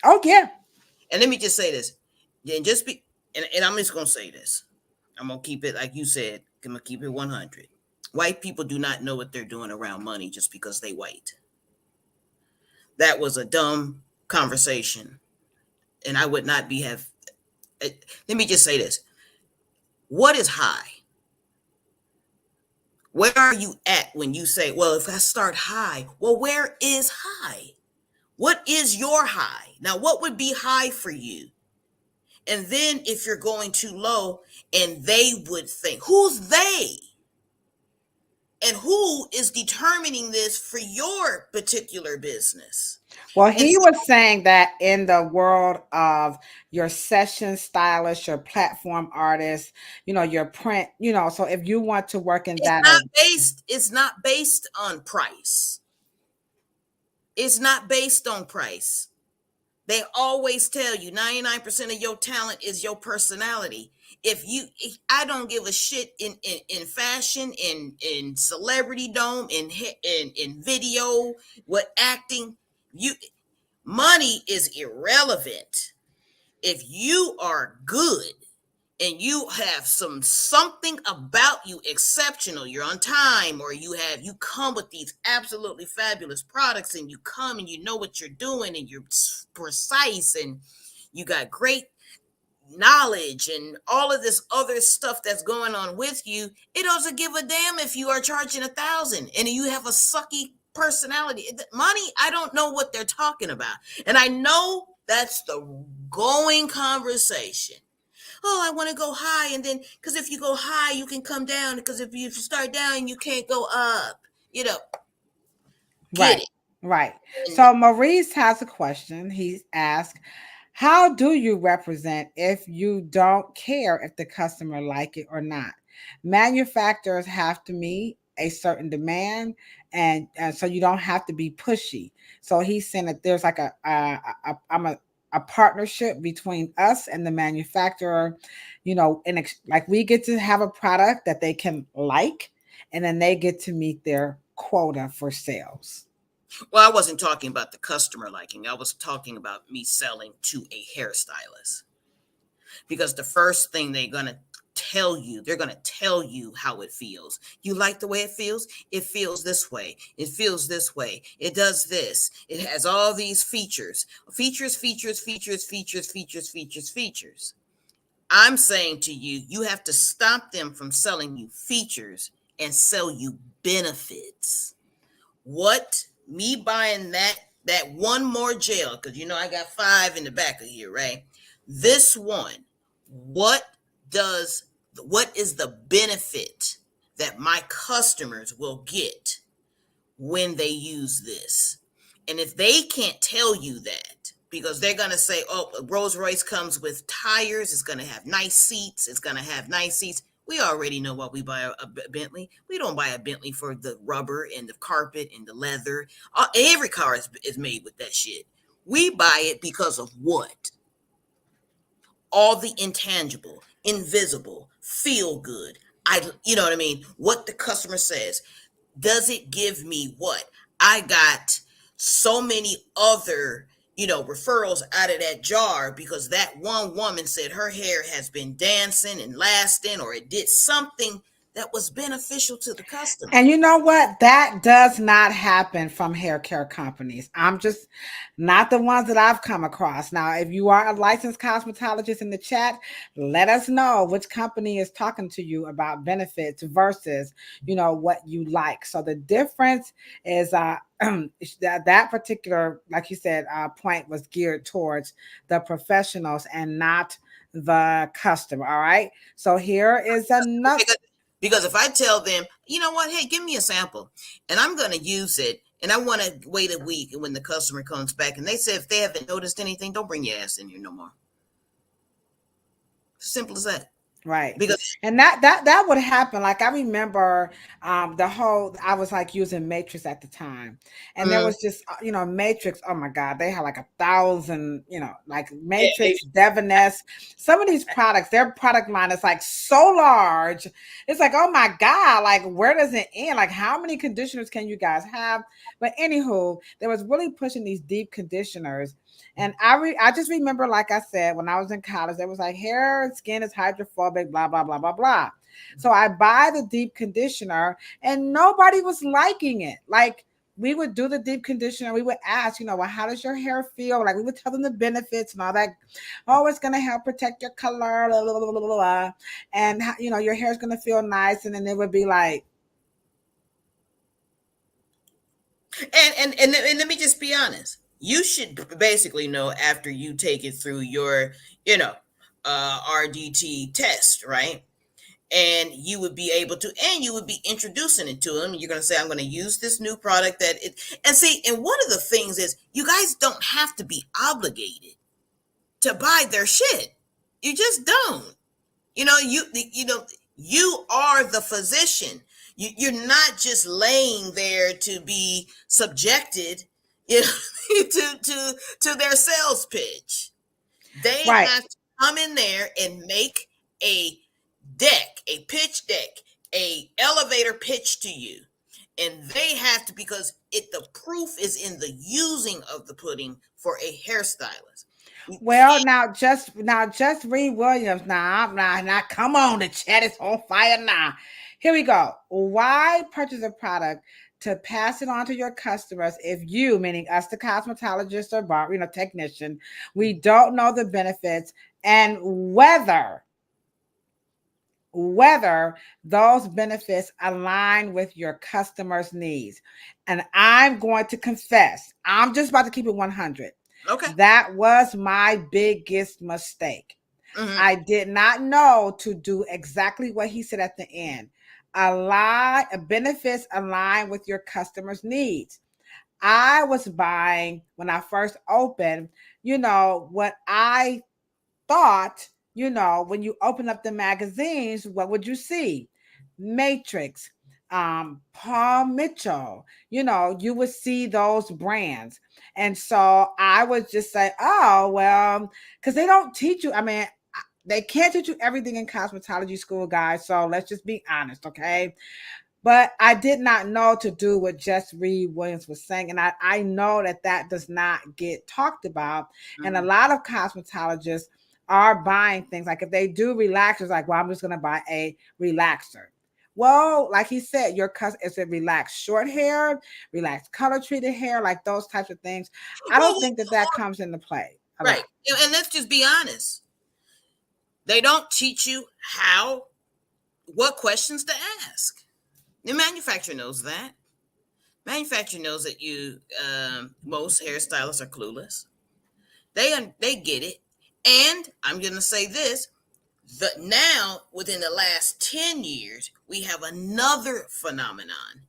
Oh, yeah. And let me just say this, and I'm just going to say this. I'm going to keep it, like you said, I'm going to keep it 100. White people do not know what they're doing around money just because they white. That was a dumb conversation. And I would not let me just say this. What is high? Where are you at when you say, well, if I start high, well, where is high? What is your high? Now, what would be high for you? And then if you're going too low, and they would think, who's they? And who is determining this for your particular business? Well, he was saying that in the world of your session stylist, your platform artist, your print, so if you want to work in that. It's not based on price. It's not based on price. They always tell you 99% of your talent is your personality. If I don't give a shit in fashion, in celebrity dome, in video, what acting, money is irrelevant. If you are good and you have something about you exceptional, you're on time, or you come with these absolutely fabulous products, and you come and you know what you're doing, and you're precise, and you got great knowledge and all of this other stuff that's going on with you, it doesn't give a damn if you are charging $1,000 and you have a sucky personality. Money, I don't know what they're talking about. And I know that's the going conversation. Oh, I want to go high, and then because if you go high, you can come down, because if you start down, you can't go up. Right. So Maurice has a question. He's asked, how do you represent if you don't care if the customer like it or not? Manufacturers have to meet a certain demand, and so you don't have to be pushy. So he's saying that there's like a partnership between us and the manufacturer, and we get to have a product that they can like, and then they get to meet their quota for sales. Well, I wasn't talking about the customer liking. I was talking about me selling to a hairstylist. Because the first thing they're going to tell you how it feels. You like the way it feels? It feels this way. It feels this way. It does this. It has all these features. Features. I'm saying to you, you have to stop them from selling you features and sell you benefits. What? Me buying that one more gel, because I got 5 in the back of here, right? This one, what is the benefit that my customers will get when they use this. And if they can't tell you that, because they're going to say, oh, Rolls Royce comes with tires, it's going to have nice seats, we already know why we buy a Bentley. We don't buy a Bentley for the rubber and the carpet and the leather. Every car is made with that shit. We buy it because of what? All the intangible, invisible, feel good. You know what I mean? What the customer says. Does it give me what? I got so many other, referrals out of that jar because that one woman said her hair has been dancing and lasting, or it did something that was beneficial to the customer. And you know what? That does not happen from hair care companies. I'm just not the ones that I've come across. Now, if you are a licensed cosmetologist in the chat, let us know which company is talking to you about benefits versus, what you like. So the difference is that particular, like you said, point was geared towards the professionals and not the customer. All right. So here is another. Because if I tell them, you know what, hey, give me a sample and I'm going to use it and I want to wait a week, and when the customer comes back and they say if they haven't noticed anything, don't bring your ass in here no more. Simple as that. Right. Because and that would happen. Like I remember I was like using Matrix at the time. And there was just, Matrix. Oh my God. They had like 1,000, like Matrix, Devoness. Some of these products, their product line is like so large. It's like, oh my God, like where does it end? Like how many conditioners can you guys have? But anywho, they was really pushing these deep conditioners. And I just remember, like I said, when I was in college, it was like hair and skin is hydrophobic, blah, blah, blah, blah, blah. So I buy the deep conditioner and nobody was liking it. Like we would do the deep conditioner. We would ask, well, how does your hair feel? Like we would tell them the benefits and all that. Oh, it's going to help protect your color, blah, blah, blah, blah, blah. And, your hair is going to feel nice. And then it would be like. And let me just be honest. You should basically know after you take it through your, RDT test, right? And you would be able to, and you would be introducing it to them. You're going to say, I'm going to use this new product and see, and one of the things is you guys don't have to be obligated to buy their shit. You just don't. You are the physician. You're not just laying there to be subjected to their sales pitch. They have to come in there and make a deck, a pitch deck, a elevator pitch to you. And they have to, because the proof is in the using of the pudding for a hairstylist. Well, now just Reed Williams. Now, come on, the chat is on fire now. Here we go. Why purchase a product to pass it on to your customers if you, meaning us, the cosmetologist or barber, technician, we don't know the benefits and whether those benefits align with your customers' needs. And I'm going to confess, I'm just about to keep it 100. Okay. That was my biggest mistake. Mm-hmm. I did not know to do exactly what he said at the end. Benefits align with your customers' needs. I was buying, when I first opened, what I thought, when you open up the magazines, what would you see? Matrix, Paul Mitchell, you would see those brands. And so I would just say, oh, well, because they don't teach you. I mean, they can't teach you everything in cosmetology school, guys. So let's just be honest, okay? But I did not know to do what Jess Reed Williams was saying. And I know that does not get talked about. Mm-hmm. And a lot of cosmetologists are buying things. Like if they do relaxers, like, well, I'm just going to buy a relaxer. Well, like he said, it's a relaxed short hair, relaxed color treated hair, like those types of things. I don't think that comes into play. Right. And let's just be honest. They don't teach you what questions to ask. The manufacturer knows that. Manufacturer knows that most hairstylists are clueless. They get it. And I'm going to say this, Now, within the last 10 years, we have another phenomenon.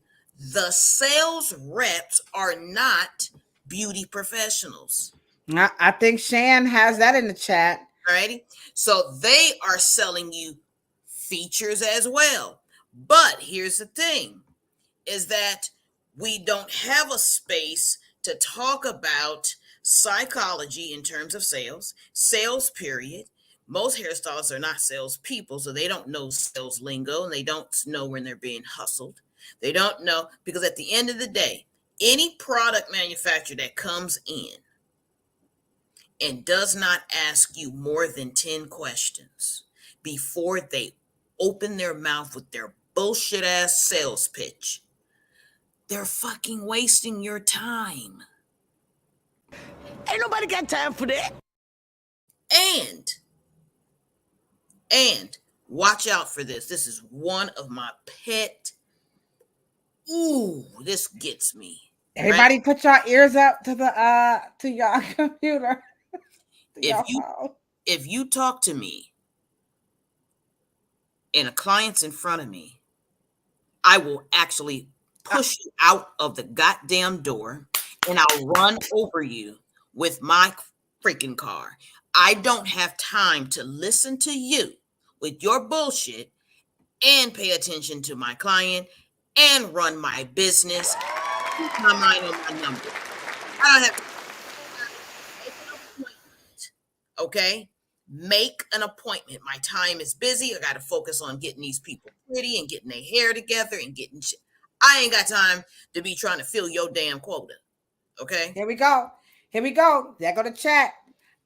The sales reps are not beauty professionals. I think Shan has that in the chat. Alrighty. So they are selling you features as well. But here's the thing, is that we don't have a space to talk about psychology in terms of sales period. Most hairstylists are not salespeople, so they don't know sales lingo, and they don't know when they're being hustled. They don't know, because at the end of the day, any product manufacturer that comes in and does not ask you more than 10 questions before they open their mouth with their bullshit ass sales pitch, they're fucking wasting your time. Ain't nobody got time for that. And watch out for this. This is one of my pet. Ooh, this gets me. Everybody, right? Put your ears up to the to your computer. If you talk to me and a client's in front of me, I will actually push you out of the goddamn door, and I'll run over you with my freaking car. I don't have time to listen to you with your bullshit and pay attention to my client and run my business. Keep my mind on my number. I don't have to make an appointment. Okay? Make an appointment. My time is busy. I got to focus on getting these people pretty and getting their hair together and getting shit. I ain't got time to be trying to fill your damn quota. Okay? Here we go. There go the chat.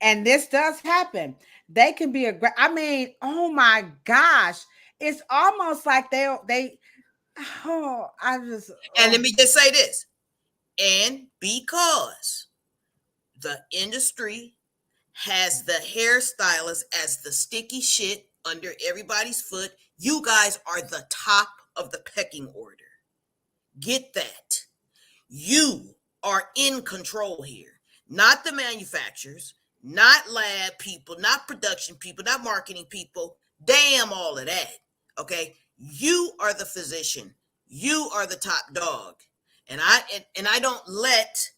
And this does happen. They can be I mean, oh my gosh. It's almost like and let me just say this. And because the industry has the hairstylist as the sticky shit under everybody's foot, you guys are the top of the pecking order. Get that. You are in control here. Not the manufacturers, not lab people, not production people, not marketing people. Damn all of that. Okay? You are the physician. You are the top dog. And I don't let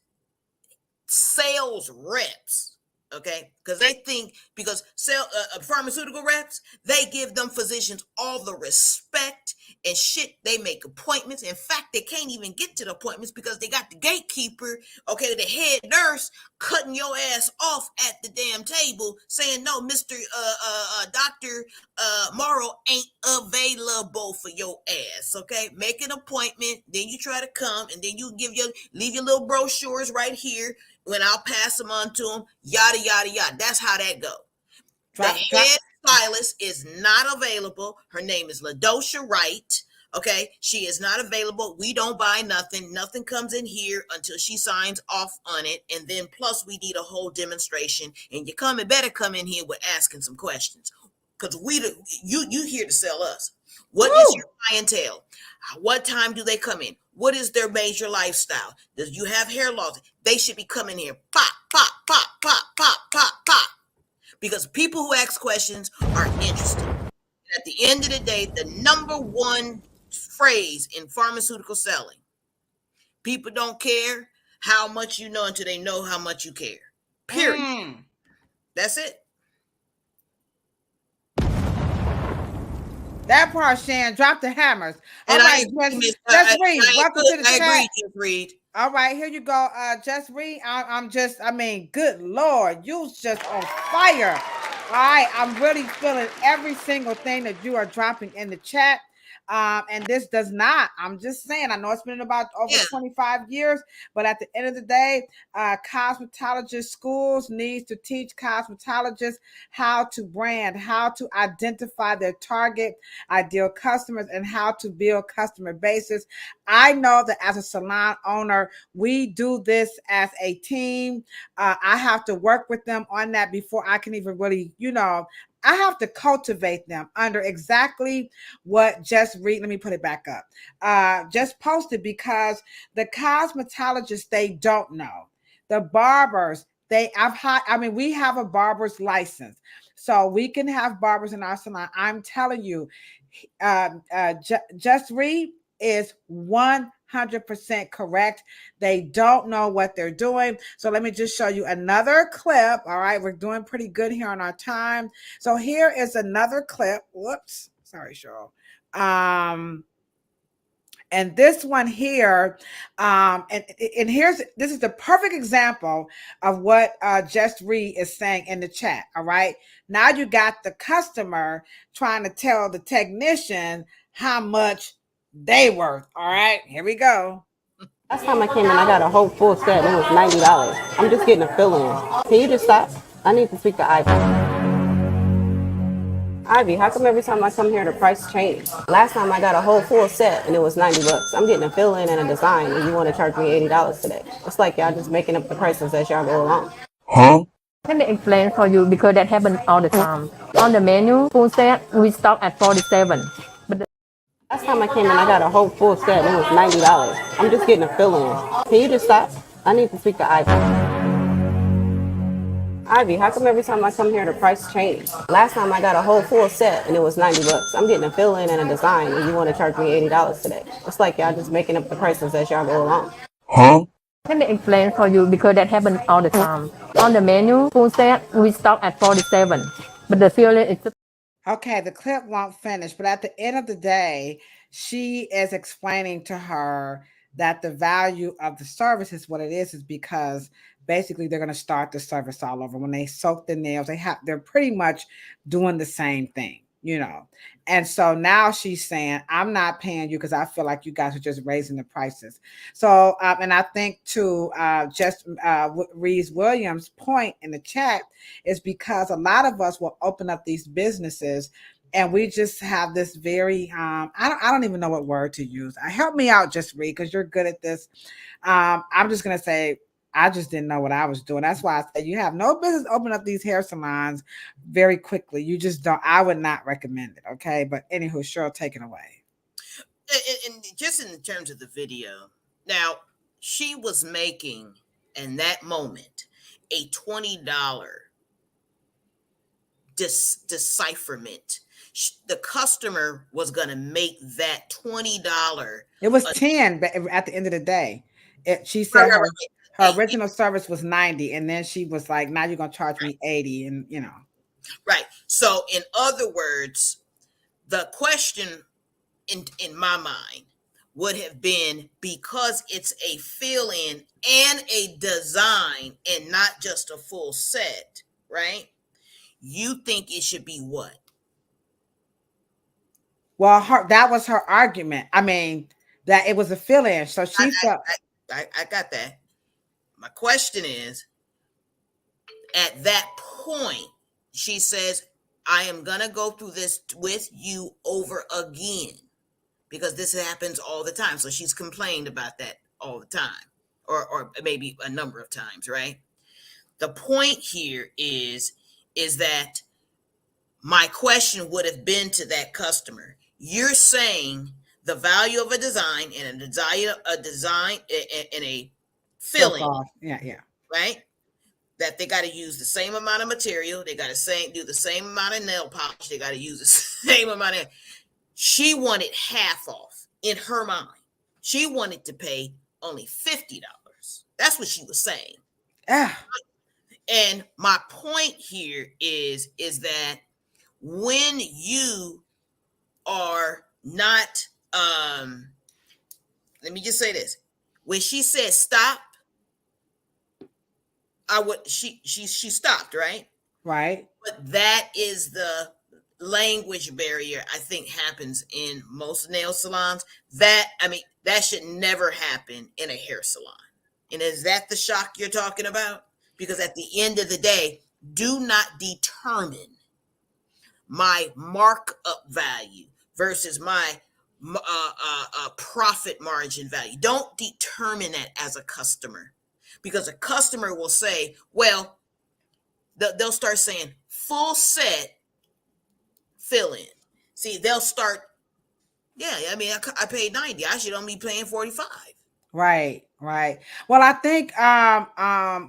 sales reps, okay, because they think, because pharmaceutical reps, they give them physicians all the respect and shit. They make appointments. In fact, they can't even get to the appointments because they got the gatekeeper, okay, the head nurse cutting your ass off at the damn table saying, no, Mr. Dr. Morrow ain't available for your ass, okay? Make an appointment, then you try to come, and then you leave your little brochures right here when I'll pass them on to them, yada, yada, yada. That's how that go. The head stylist is not available. Her name is Ladosha Wright. Okay, she is not available. We don't buy nothing. Nothing comes in here until she signs off on it. And then plus we need a whole demonstration. And you better come in here with asking some questions. Because you here to sell us. What is your clientele? What time do they come in? What is their major lifestyle? Do you have hair loss? They should be coming here. Pop, pop, pop, pop, pop, pop, pop. Because people who ask questions are interested. At the end of the day, the number one phrase in pharmaceutical selling, people don't care how much you know until they know how much you care. Period. That's it. That part, Shan, drop the hammers. All right, just read. Welcome to the chat. I agree, just read. All right, here you go. Just read. Good Lord, you just on fire. All right, I'm really feeling every single thing that you are dropping in the chat. And this does not, I'm just saying, I know it's been about over 25 years, but at the end of the day, cosmetologist schools needs to teach cosmetologists how to brand, how to identify their target ideal customers, and how to build customer bases. I know that as a salon owner, we do this as a team. I have to work with them on that before I can even really, I have to cultivate them under exactly what Just Read. Let me put it back up. Just posted, because the cosmetologists, they don't know. The barbers, we have a barber's license, so we can have barbers in our salon. I'm telling you, Just Read is 100% correct. They don't know what they're doing. So let me just show you another clip. All right, we're doing pretty good here on our time. So here is another clip. Whoops, sorry, Cheryl. And this one here, and this is the perfect example of what Just Read is saying in the chat. All right, now you got the customer trying to tell the technician how much they worth. All right, here we go. Last time I came in, I got a whole full set and it was $90. I'm just getting a fill-in. Can you just stop? I need to speak to Ivy. Ivy, how come every time I come here the price changed? Last time I got a whole full set and it was $90. I'm getting a fill-in and a design and you want to charge me $80 today. It's like y'all just making up the prices as y'all go along. Huh? Let me explain for you because that happens all the time. On the menu, full set, we stock at 47. But last time I came in, I got a whole full set and it was $90. I'm just getting a fill-in. Can you just stop? I need to speak to Ivy. Ivy, how come every time I come here the price changed? Last time I got a whole full set and it was $90. I'm getting a fill-in and a design and you want to charge me $80 today. It's like y'all just making up the prices as y'all go along. Huh? let me explain for you because that happens all the time. On the menu, full set, we stock at 47. But the filling is... Okay, the clip won't finish, but at the end of the day, she is explaining to her that the value of the service is what it is because basically they're going to start the service all over. When they soak the nails, they're pretty much doing the same thing, you know. And so now she's saying, I'm not paying you because I feel like you guys are just raising the prices. So, and I think to Reese Williams' point in the chat is because a lot of us will open up these businesses and we just have this very, I don't even know what word to use. Help me out, just Reed, because you're good at this. I'm just going to say, I just didn't know what I was doing. That's why I said you have no business opening up these hair salons very quickly. You just don't. I would not recommend it. Okay. But anywho, Cheryl, take it away. And just in terms of the video, now she was making in that moment a $20 decipherment. The customer was going to make that $20. It was 10, but at the end of the day, she said her original service was 90, and then she was like, now you're going to charge me 80, and you know. Right. So in other words, the question in my mind would have been, because it's a fill-in and a design and not just a full set, right? You think it should be what? Well, that was her argument. I mean, that it was a fill-in. So she felt... I got that. My question is, at that point, she says, I am going to go through this with you over again because this happens all the time. So she's complained about that all the time, or maybe a number of times, right? The point here is that my question would have been to that customer. You're saying the value of a design and a design and a filling, yeah, right? That they got to use the same amount of material, they got to do the same amount of nail polish, they got to use the same amount of. She wanted half off in her mind. She wanted to pay only $50. That's what she was saying. And my point here is that when you are not, let me just say this. When she said stop, she stopped, right? Right. But that is the language barrier I think happens in most nail salons. That should never happen in a hair salon. And is that the shock you're talking about? Because at the end of the day, do not determine my markup value versus my profit margin value. Don't determine that as a customer, because a customer will say, well, they'll start saying full set fill in. See, they'll start, I paid 90. I should only be paying 45. Right, right. Well, I think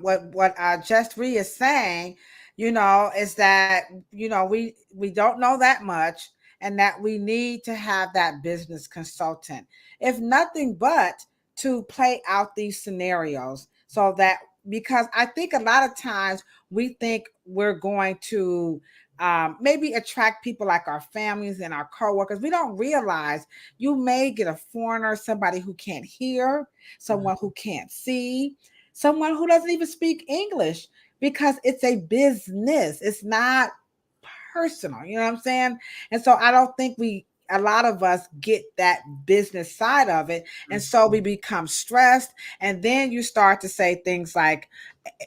what Just Re is saying, is that we don't know that much, and that we need to have that business consultant, if nothing but to play out these scenarios, so that, because I think a lot of times we think we're going to maybe attract people like our families and our coworkers. We don't realize you may get a foreigner, somebody who can't hear, someone who can't see, someone who doesn't even speak English, because it's a business. It's not personal. You know what I'm saying? And so I don't think a lot of us get that business side of it. And so we become stressed. And then you start to say things like,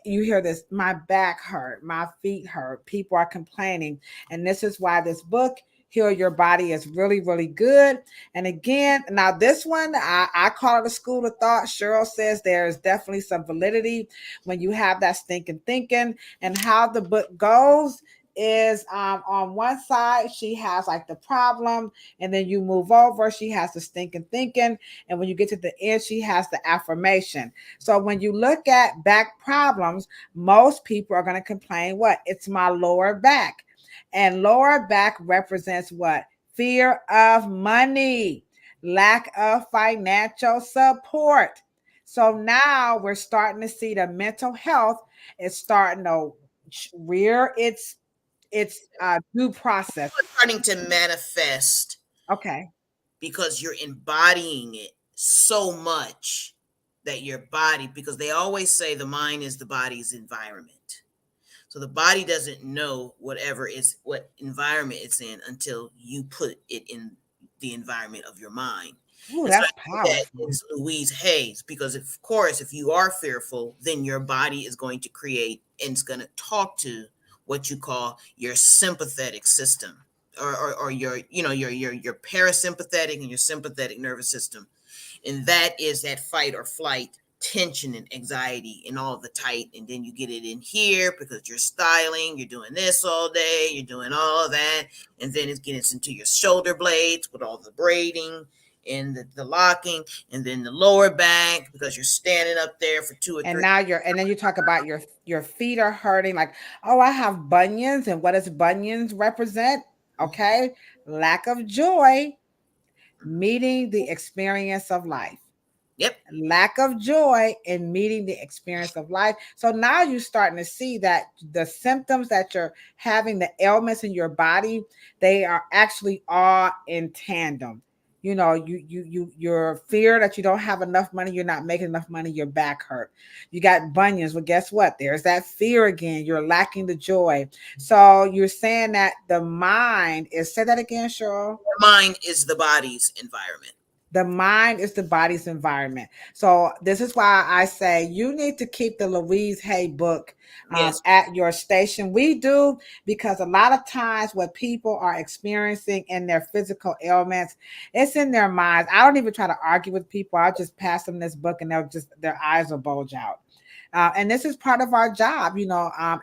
you hear this, my back hurt, my feet hurt, people are complaining. And this is why this book, Heal Your Body, is really, really good. And again, now this one, I call it a school of thought. Cheryl says there's definitely some validity when you have that stinking thinking. And how the book goes is on one side, she has like the problem, and then you move over, she has the stinking thinking. And when you get to the end, she has the affirmation. So when you look at back problems, most people are going to complain, what? It's my lower back. And lower back represents what? Fear of money, lack of financial support. So now we're starting to see the mental health is starting to rear its due process. It's starting to manifest. Okay. Because you're embodying it so much that your body, because they always say the mind is the body's environment. So the body doesn't know what environment it's in until you put it in the environment of your mind. Ooh, that's powerful. That is Louise Hay's, because of course, if you are fearful, then your body is going to create and it's going to talk to what you call your sympathetic system, or your parasympathetic and your sympathetic nervous system. And that is that fight or flight, tension and anxiety and all the tight. And then you get it in here because you're styling, you're doing this all day, you're doing all of that. And then it gets into your shoulder blades with all the braiding and the locking, and then the lower back because you're standing up there for 2 or 3. And now and then you talk about your feet are hurting, like, oh, I have bunions. And what does bunions represent? Okay. Lack of joy, meeting the experience of life. Yep. Lack of joy in meeting the experience of life. So now you're starting to see that the symptoms that you're having, the ailments in your body, they are actually all in tandem. Your fear that you don't have enough money, you're not making enough money, your back hurt. You got bunions. Well, guess what? There's that fear again. You're lacking the joy. So you're saying that the mind is, say that again, Cheryl. The mind is the body's environment. The mind is the body's environment. So this is why I say you need to keep the Louise Hay book at your station. We do, because a lot of times what people are experiencing in their physical ailments, it's in their minds. I don't even try to argue with people. I'll just pass them this book and their eyes will bulge out. And this is part of our job,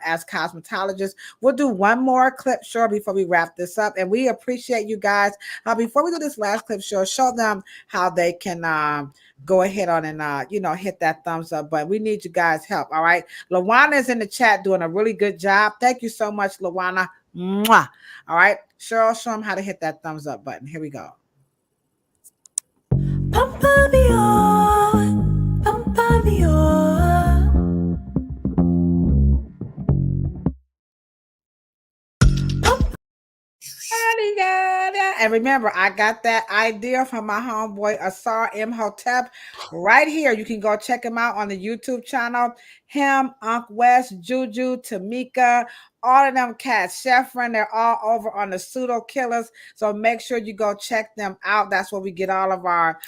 as cosmetologists. We'll do one more clip, sure, before we wrap this up. And we appreciate you guys. Before we do this last clip, sure, show them how they can go ahead on and, hit that thumbs up button. We need you guys' help, all right? Lawana is in the chat doing a really good job. Thank you so much, Lawana. Mwah. All right, Cheryl, show them how to hit that thumbs up button. Here we go. Pampa me on, pampa me on. And remember, I got that idea from my homeboy Asar Imhotep right here. You can go check him out on the YouTube channel. Him, Unc West, Juju, Tamika, all of them cats, Chefrin, they're all over on the Pseudo Killers. So make sure you go check them out. That's where we get all of our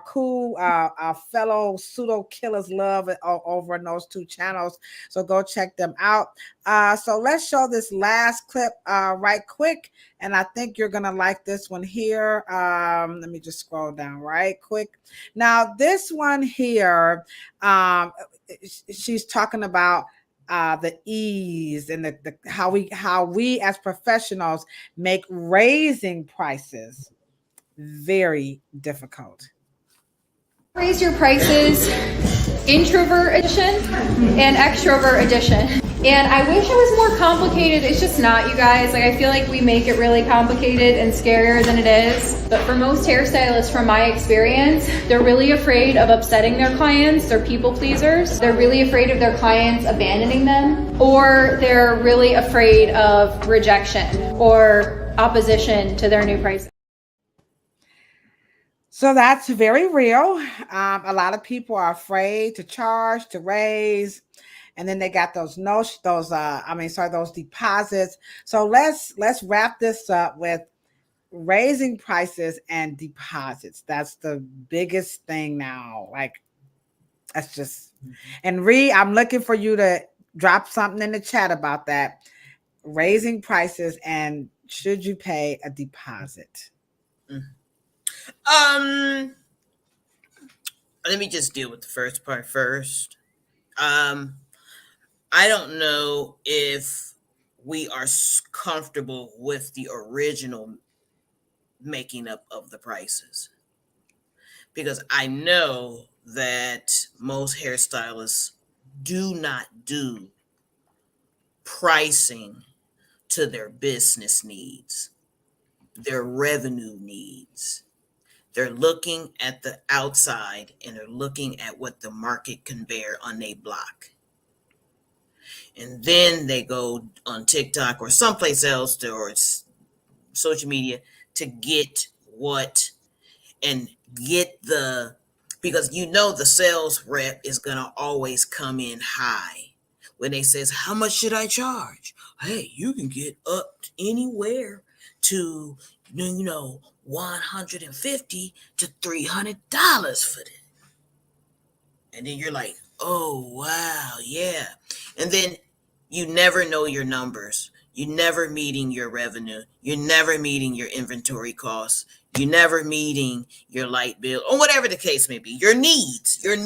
cool our fellow Pseudo Killers love over on those two channels. So go check them out. So let's show this last clip right quick. And I think you're going to like this one here. Let me just scroll down right quick. Now, this one here, she's talking about the ease and the how we as professionals make raising prices very difficult. Raise your prices, introvert edition and extrovert edition. And I wish it was more complicated. It's just not, you guys. Like, I feel like we make it really complicated and scarier than it is. But for most hairstylists, from my experience, they're really afraid of upsetting their clients. They're people pleasers. They're really afraid of their clients abandoning them, or they're really afraid of rejection or opposition to their new pricing. So that's very real. A lot of people are afraid to charge, to raise, and then they got those those deposits. So let's wrap this up with raising prices and deposits. That's the biggest thing now. Like, that's just, and I'm looking for you to drop something in the chat about that. Raising prices, and should you pay a deposit? Let me just deal with the first part first. I don't know if we are comfortable with the original making up of the prices, because I know that most hairstylists do not do pricing to their business needs, their revenue needs. They're looking at the outside and they're looking at what the market can bear on their block. And then they go on TikTok or someplace else or social media to get because the sales rep is going to always come in high when they says, how much should I charge? Hey, you can get up anywhere to, $150 to $300 for that. And then you're like, oh, wow, yeah. And then you never know your numbers. You're never meeting your revenue. You're never meeting your inventory costs. You're never meeting your light bill or whatever the case may be. Your needs, your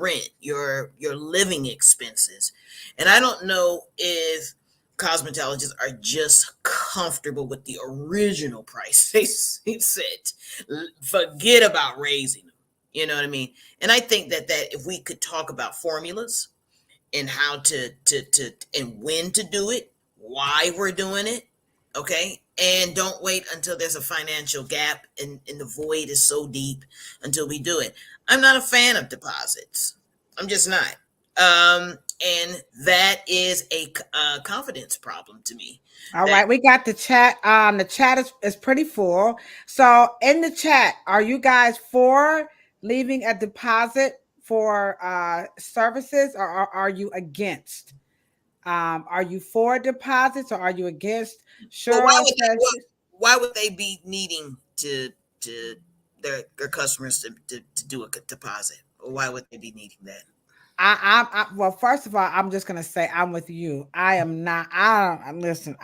rent, your living expenses. And I don't know if cosmetologists are just comfortable with the original price they set. Forget about raising them. You know what I mean? And I think that if we could talk about formulas and how to and when to do it, why we're doing it, okay? And don't wait until there's a financial gap and the void is so deep until we do it. I'm not a fan of deposits. I'm just not. And that is a confidence problem to me. All right, we got the chat. The chat is pretty full. So in the chat, are you guys for leaving a deposit for services, or are you against? Are you for deposits or are you against? Cheryl, why would they be needing to their customers to do a deposit? Or why would they be needing that? Well, first of all, I'm just gonna say I'm with you. I am not. Anywho,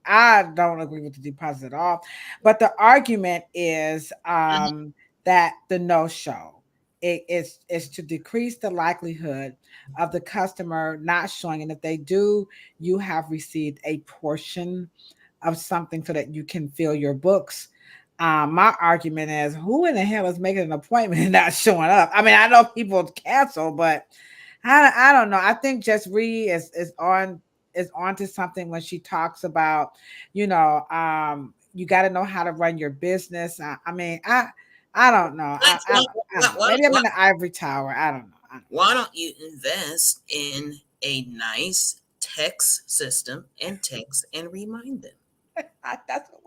I don't agree with the deposit at all. But the argument is that the no-show is to decrease the likelihood of the customer not showing, and if they do, you have received a portion of something so that you can fill your books. My argument is, who in the hell is making an appointment and not showing up? I mean, I know people cancel, but I don't know. I think Jess Reed is onto something when she talks about, you got to know how to run your business. I don't know. Maybe I'm in the ivory tower. I don't know. Why don't you invest in a nice text system and text and remind them? That's what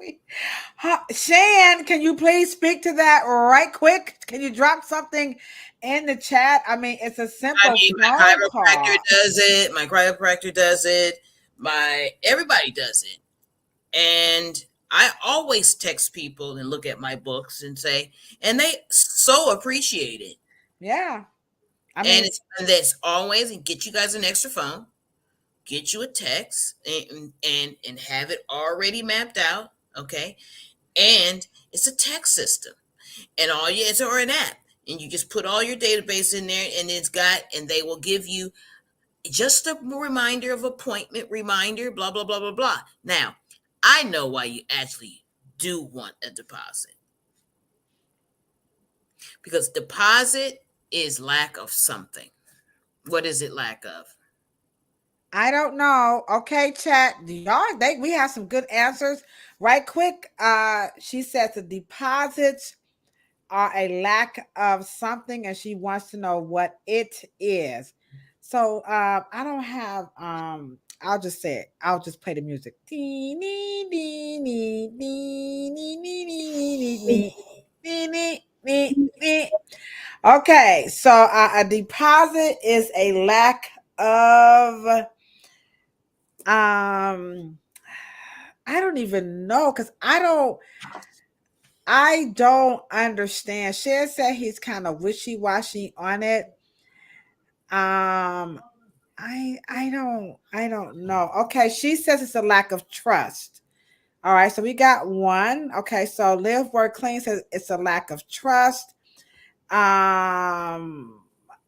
Shan, can you please speak to that right quick? Can you drop something in the chat? I mean, it's a simple my chiropractor does it. My chiropractor does it. Everybody does it. And I always text people and look at my books and say, and they so appreciate it. Yeah. And that's always, and get you guys an extra phone, get you a text and have it already mapped out. Okay. And it's a text system and or an app, and you just put all your database in there and they will give you just a reminder of appointment reminder, blah, blah, blah, blah, blah. Now, I know why you actually do want a deposit. Because deposit is lack of something. What is it lack of? I don't know. Okay, chat. We have some good answers. Right quick. She says the deposits are a lack of something, and she wants to know what it is. So I don't have I'll just say it. I'll just play the music. Okay, so a deposit is a lack of I don't even know because I don't understand. Cher said he's kind of wishy-washy on it. I don't know. Okay, she says it's a lack of trust. All right, so we got one. Okay, so Live Work Clean says it's a lack of trust.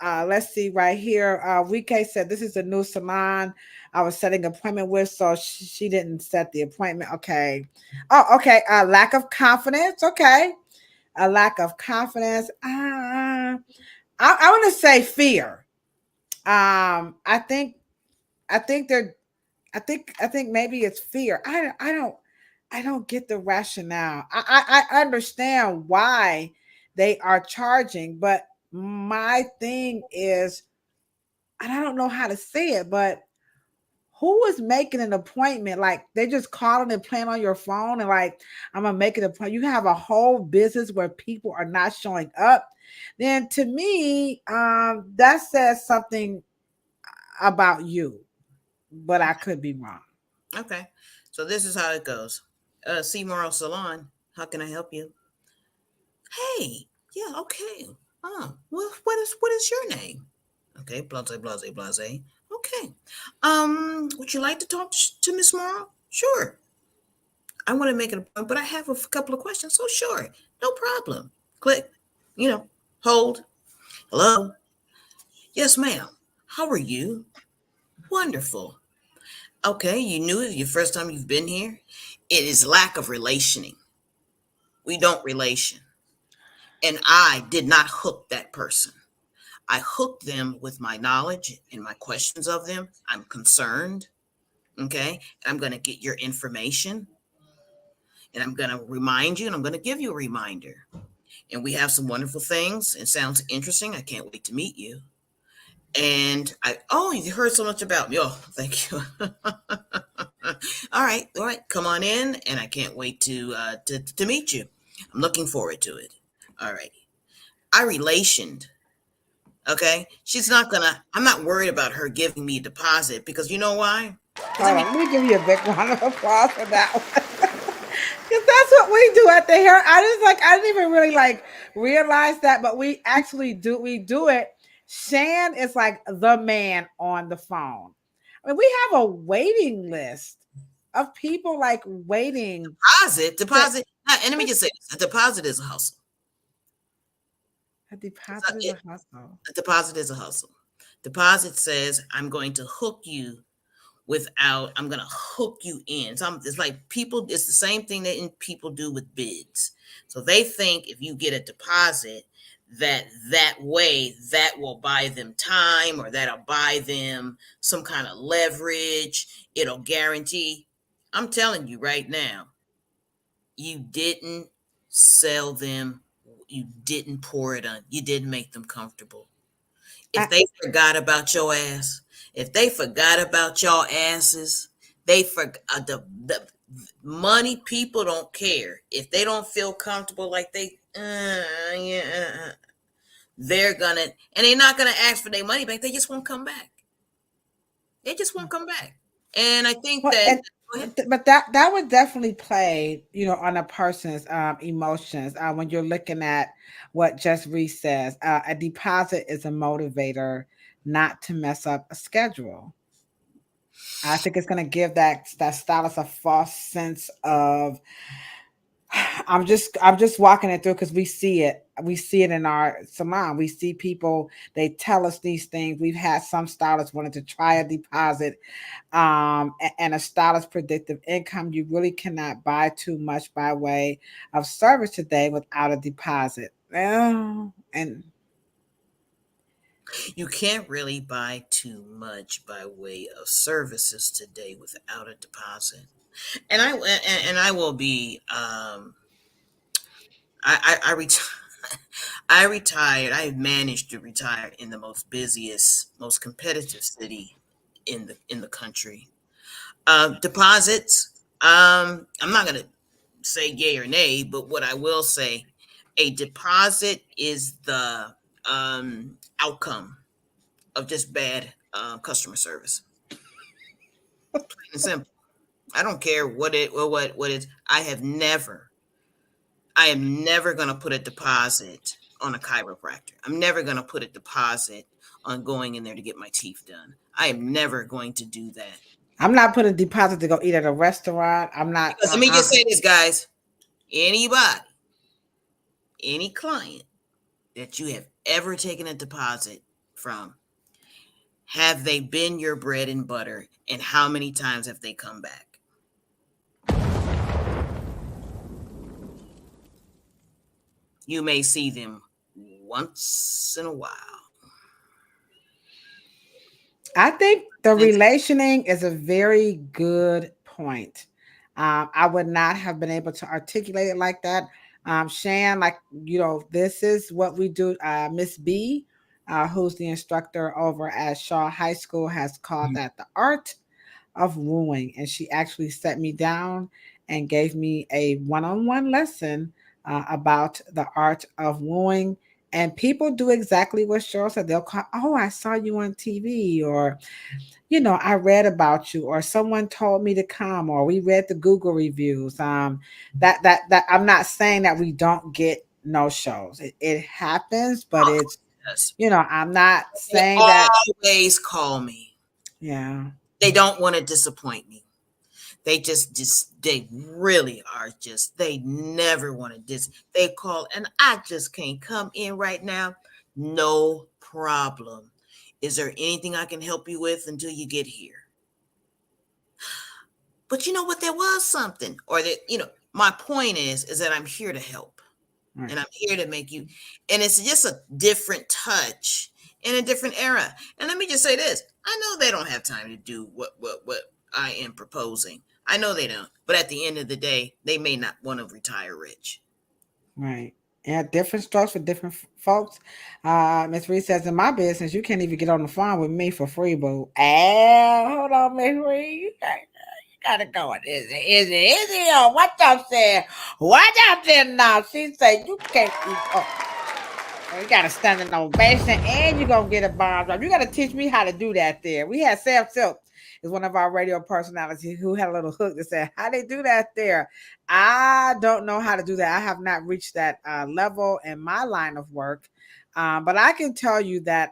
Let's see right here. Wike said this is a new salon I was setting an appointment with, so she didn't set the appointment. Okay. Oh, okay. Lack of confidence. Okay. A lack of confidence. I want to say fear. I think they're. I think maybe it's fear. I don't get the rationale. I understand why they are charging, but my thing is, and I don't know how to say it, but who is making an appointment? Like they just calling and playing on your phone and like, I'm gonna make an appointment. You have a whole business where people are not showing up. Then to me, that says something about you, but I could be wrong. Okay. So this is how it goes. Morrow Salon, how can I help you? Hey, yeah, okay. Oh, well, what is your name? Okay, blase, blase, blase. Okay. Would you like to talk to Miss Morrow? Sure. I want to make an appointment, but I have a couple of questions. So sure, no problem. Click. Hold. Hello. Yes, ma'am. How are you? Wonderful. Okay, you knew it your first time you've been here. It is lack of relationing. We don't relation. And I did not hook that person. I hooked them with my knowledge and my questions of them. I'm concerned. Okay. I'm going to get your information and I'm going to remind you and I'm going to give you a reminder. And we have some wonderful things. It sounds interesting. I can't wait to meet you. And you heard so much about me. Oh, thank you. All right. Come on in. And I can't wait to meet you. I'm looking forward to it. All right. I relationed. Okay. I'm not worried about her giving me a deposit because you know why? Let me give you a big round of applause for that one. Because that's what we do at the hair. I didn't even really realize that, but we actually do. We do it. Shan is like the man on the phone. I mean, we have a waiting list of people waiting. Deposit. And let me just say this: a deposit is a hustle. A deposit is a hustle. A deposit is a hustle. Deposit says I'm going to hook you I'm going to hook you in. So it's like people, it's the same thing that people do with bids. So they think if you get a deposit, that way that will buy them time or that'll buy them some kind of leverage. It'll guarantee. I'm telling you right now, you didn't sell them. You didn't pour it on. You didn't make them comfortable. If they forgot about your ass, if they forgot about y'all asses, they forgot the money. People don't care if they don't feel comfortable. Like they're gonna, and they're not gonna ask for their money back. They just won't come back. They just won't come back. And I think but that would definitely play, on a person's emotions. When you're looking at what Just Reese says, a deposit is a motivator not to mess up a schedule. I think it's going to give that stylist a false sense of. I'm just walking it through because we see it. We see it in our salon. We see people, they tell us these things. We've had some stylists wanting to try a deposit and a stylist predictive income. You really cannot buy too much by way of service today without a deposit. And you can't really buy too much by way of services today without a deposit. And I will be I retired. I retired. I managed to retire in the most busiest, most competitive city in the country. Deposits. I'm not gonna say yay or nay, but what I will say, a deposit is the outcome of just bad customer service. Plain and simple. I don't care what it or what is. I am never going to put a deposit on a chiropractor. I'm never going to put a deposit on going in there to get my teeth done. I am never going to do that. I'm not putting a deposit to go eat at a restaurant. I'm not. Because let me just say this, guys. Anybody, any client that you have ever taken a deposit from, have they been your bread and butter? And how many times have they come back? You may see them once in a while. I think the relationing is a very good point. I would not have been able to articulate it like that. Shan, like, this is what we do. Miss B, who's the instructor over at Shaw High School, has called that the art of wooing. And she actually set me down and gave me a one-on-one lesson about the art of wooing. And people do exactly what Cheryl said. They'll call, oh, I saw you on TV, or, I read about you, or someone told me to come, or we read the Google reviews. That I'm not saying that we don't get no shows. It happens, but it's, I'm not saying that. Always call me. Yeah. They don't want to disappoint me. They they really are they never want to they call, and I just can't come in right now. No problem. Is there anything I can help you with until you get here? But you know what? There was something, or that, my point is that I'm here to help. Right. And I'm here to make you, and it's just a different touch in a different era. And let me just say this. I know they don't have time to do what I am proposing. I know they don't, but at the end of the day, they may not want to retire rich. Right. Yeah, different strokes for different folks. Miss Reed says, in my business, you can't even get on the phone with me for free, boo. Hold on, Miss Reed. You gotta go. Is it? What I'm saying? What I'm saying now? She said, you can't eat. You got to stand in ovation, and you're going to get a bomb drop. You got to teach me how to do that there. We had Sam Silk, is one of our radio personalities, who had a little hook that said, how they do that there? I don't know how to do that. I have not reached that level in my line of work. But I can tell you that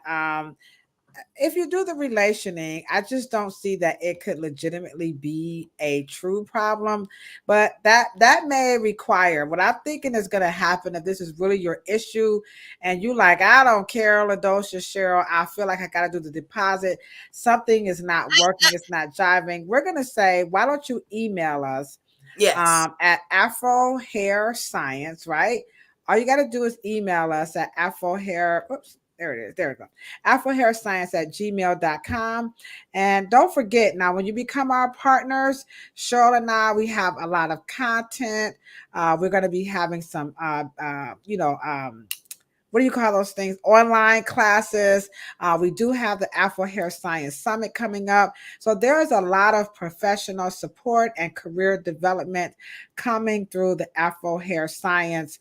if you do the relationing, I just don't see that it could legitimately be a true problem. But that may require, what I'm thinking is going to happen if this is really your issue and you like, I don't care, Ladosha, Cheryl, I feel like I got to do the deposit. Something is not working. It's not jiving. We're going to say, why don't you email us? Yes. At Afro Hair Science, right? All you got to do is email us at Afro Hair. Oops. There it is. There we go. AfroHairScience@gmail.com. And don't forget, now, when you become our partners, Cheryl and I, we have a lot of content. We're going to be having some, what do you call those things? Online classes. We do have the Afro Hair Science Summit coming up. So there is a lot of professional support and career development coming through the Afro Hair Science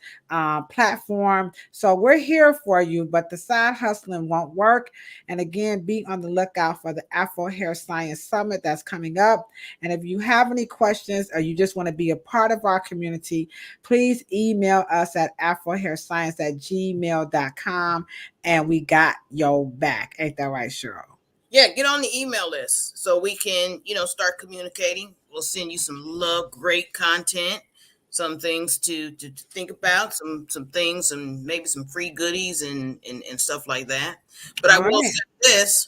platform. So we're here for you, but the side hustling won't work. And again, be on the lookout for the Afro Hair Science Summit that's coming up. And if you have any questions or you just want to be a part of our community, please email us at afrohairscience@gmail.com, and we got your back. Ain't that right, Cheryl? Yeah, get on the email list so we can, start communicating. We'll send you some great content, some things to think about, some things, and maybe some free goodies and stuff like that. But I will say this: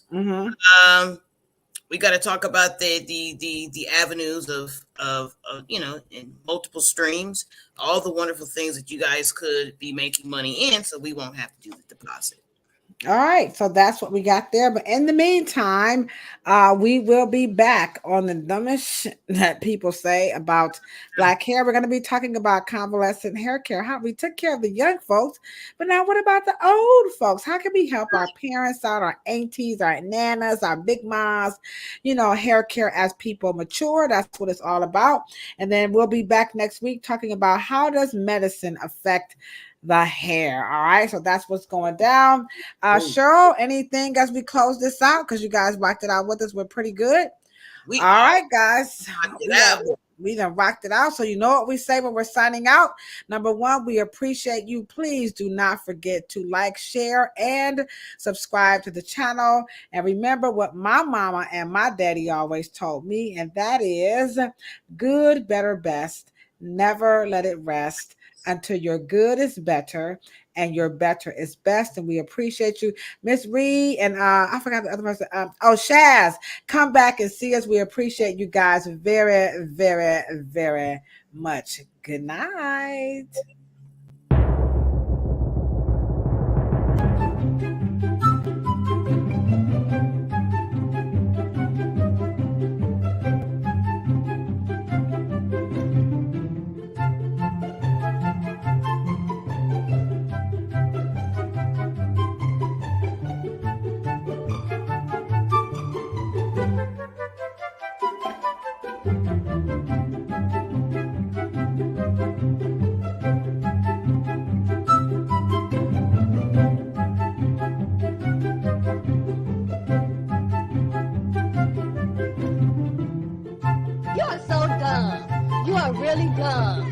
we got to talk about the avenues of in multiple streams, all the wonderful things that you guys could be making money in, so we won't have to do the deposit. All right, so that's what we got there. But in the meantime, we will be back on the dumbest shit that people say about black hair. We're going to be talking about convalescent hair care, how we took care of the young folks. But now what about the old folks? How can we help our parents out, our aunties, our nanas, our big moms, hair care as people mature? That's what it's all about. And then we'll be back next week talking about how does medicine affect the hair. All right, so that's what's going down. Cheryl, anything as we close this out? Because you guys rocked it out with us. We're pretty good. All right, guys. We done rocked it out. So you know what we say when we're signing out. Number one, we appreciate you. Please do not forget to like, share, and subscribe to the channel. And remember what my mama and my daddy always told me, and that is good, better, best. Never let it rest until your good is better and your better is best. And we appreciate you, Miss Reed, and I forgot the other person. Shaz, come back and see us. We appreciate you guys very, very, very much. Good night. You are so dumb. You are really dumb.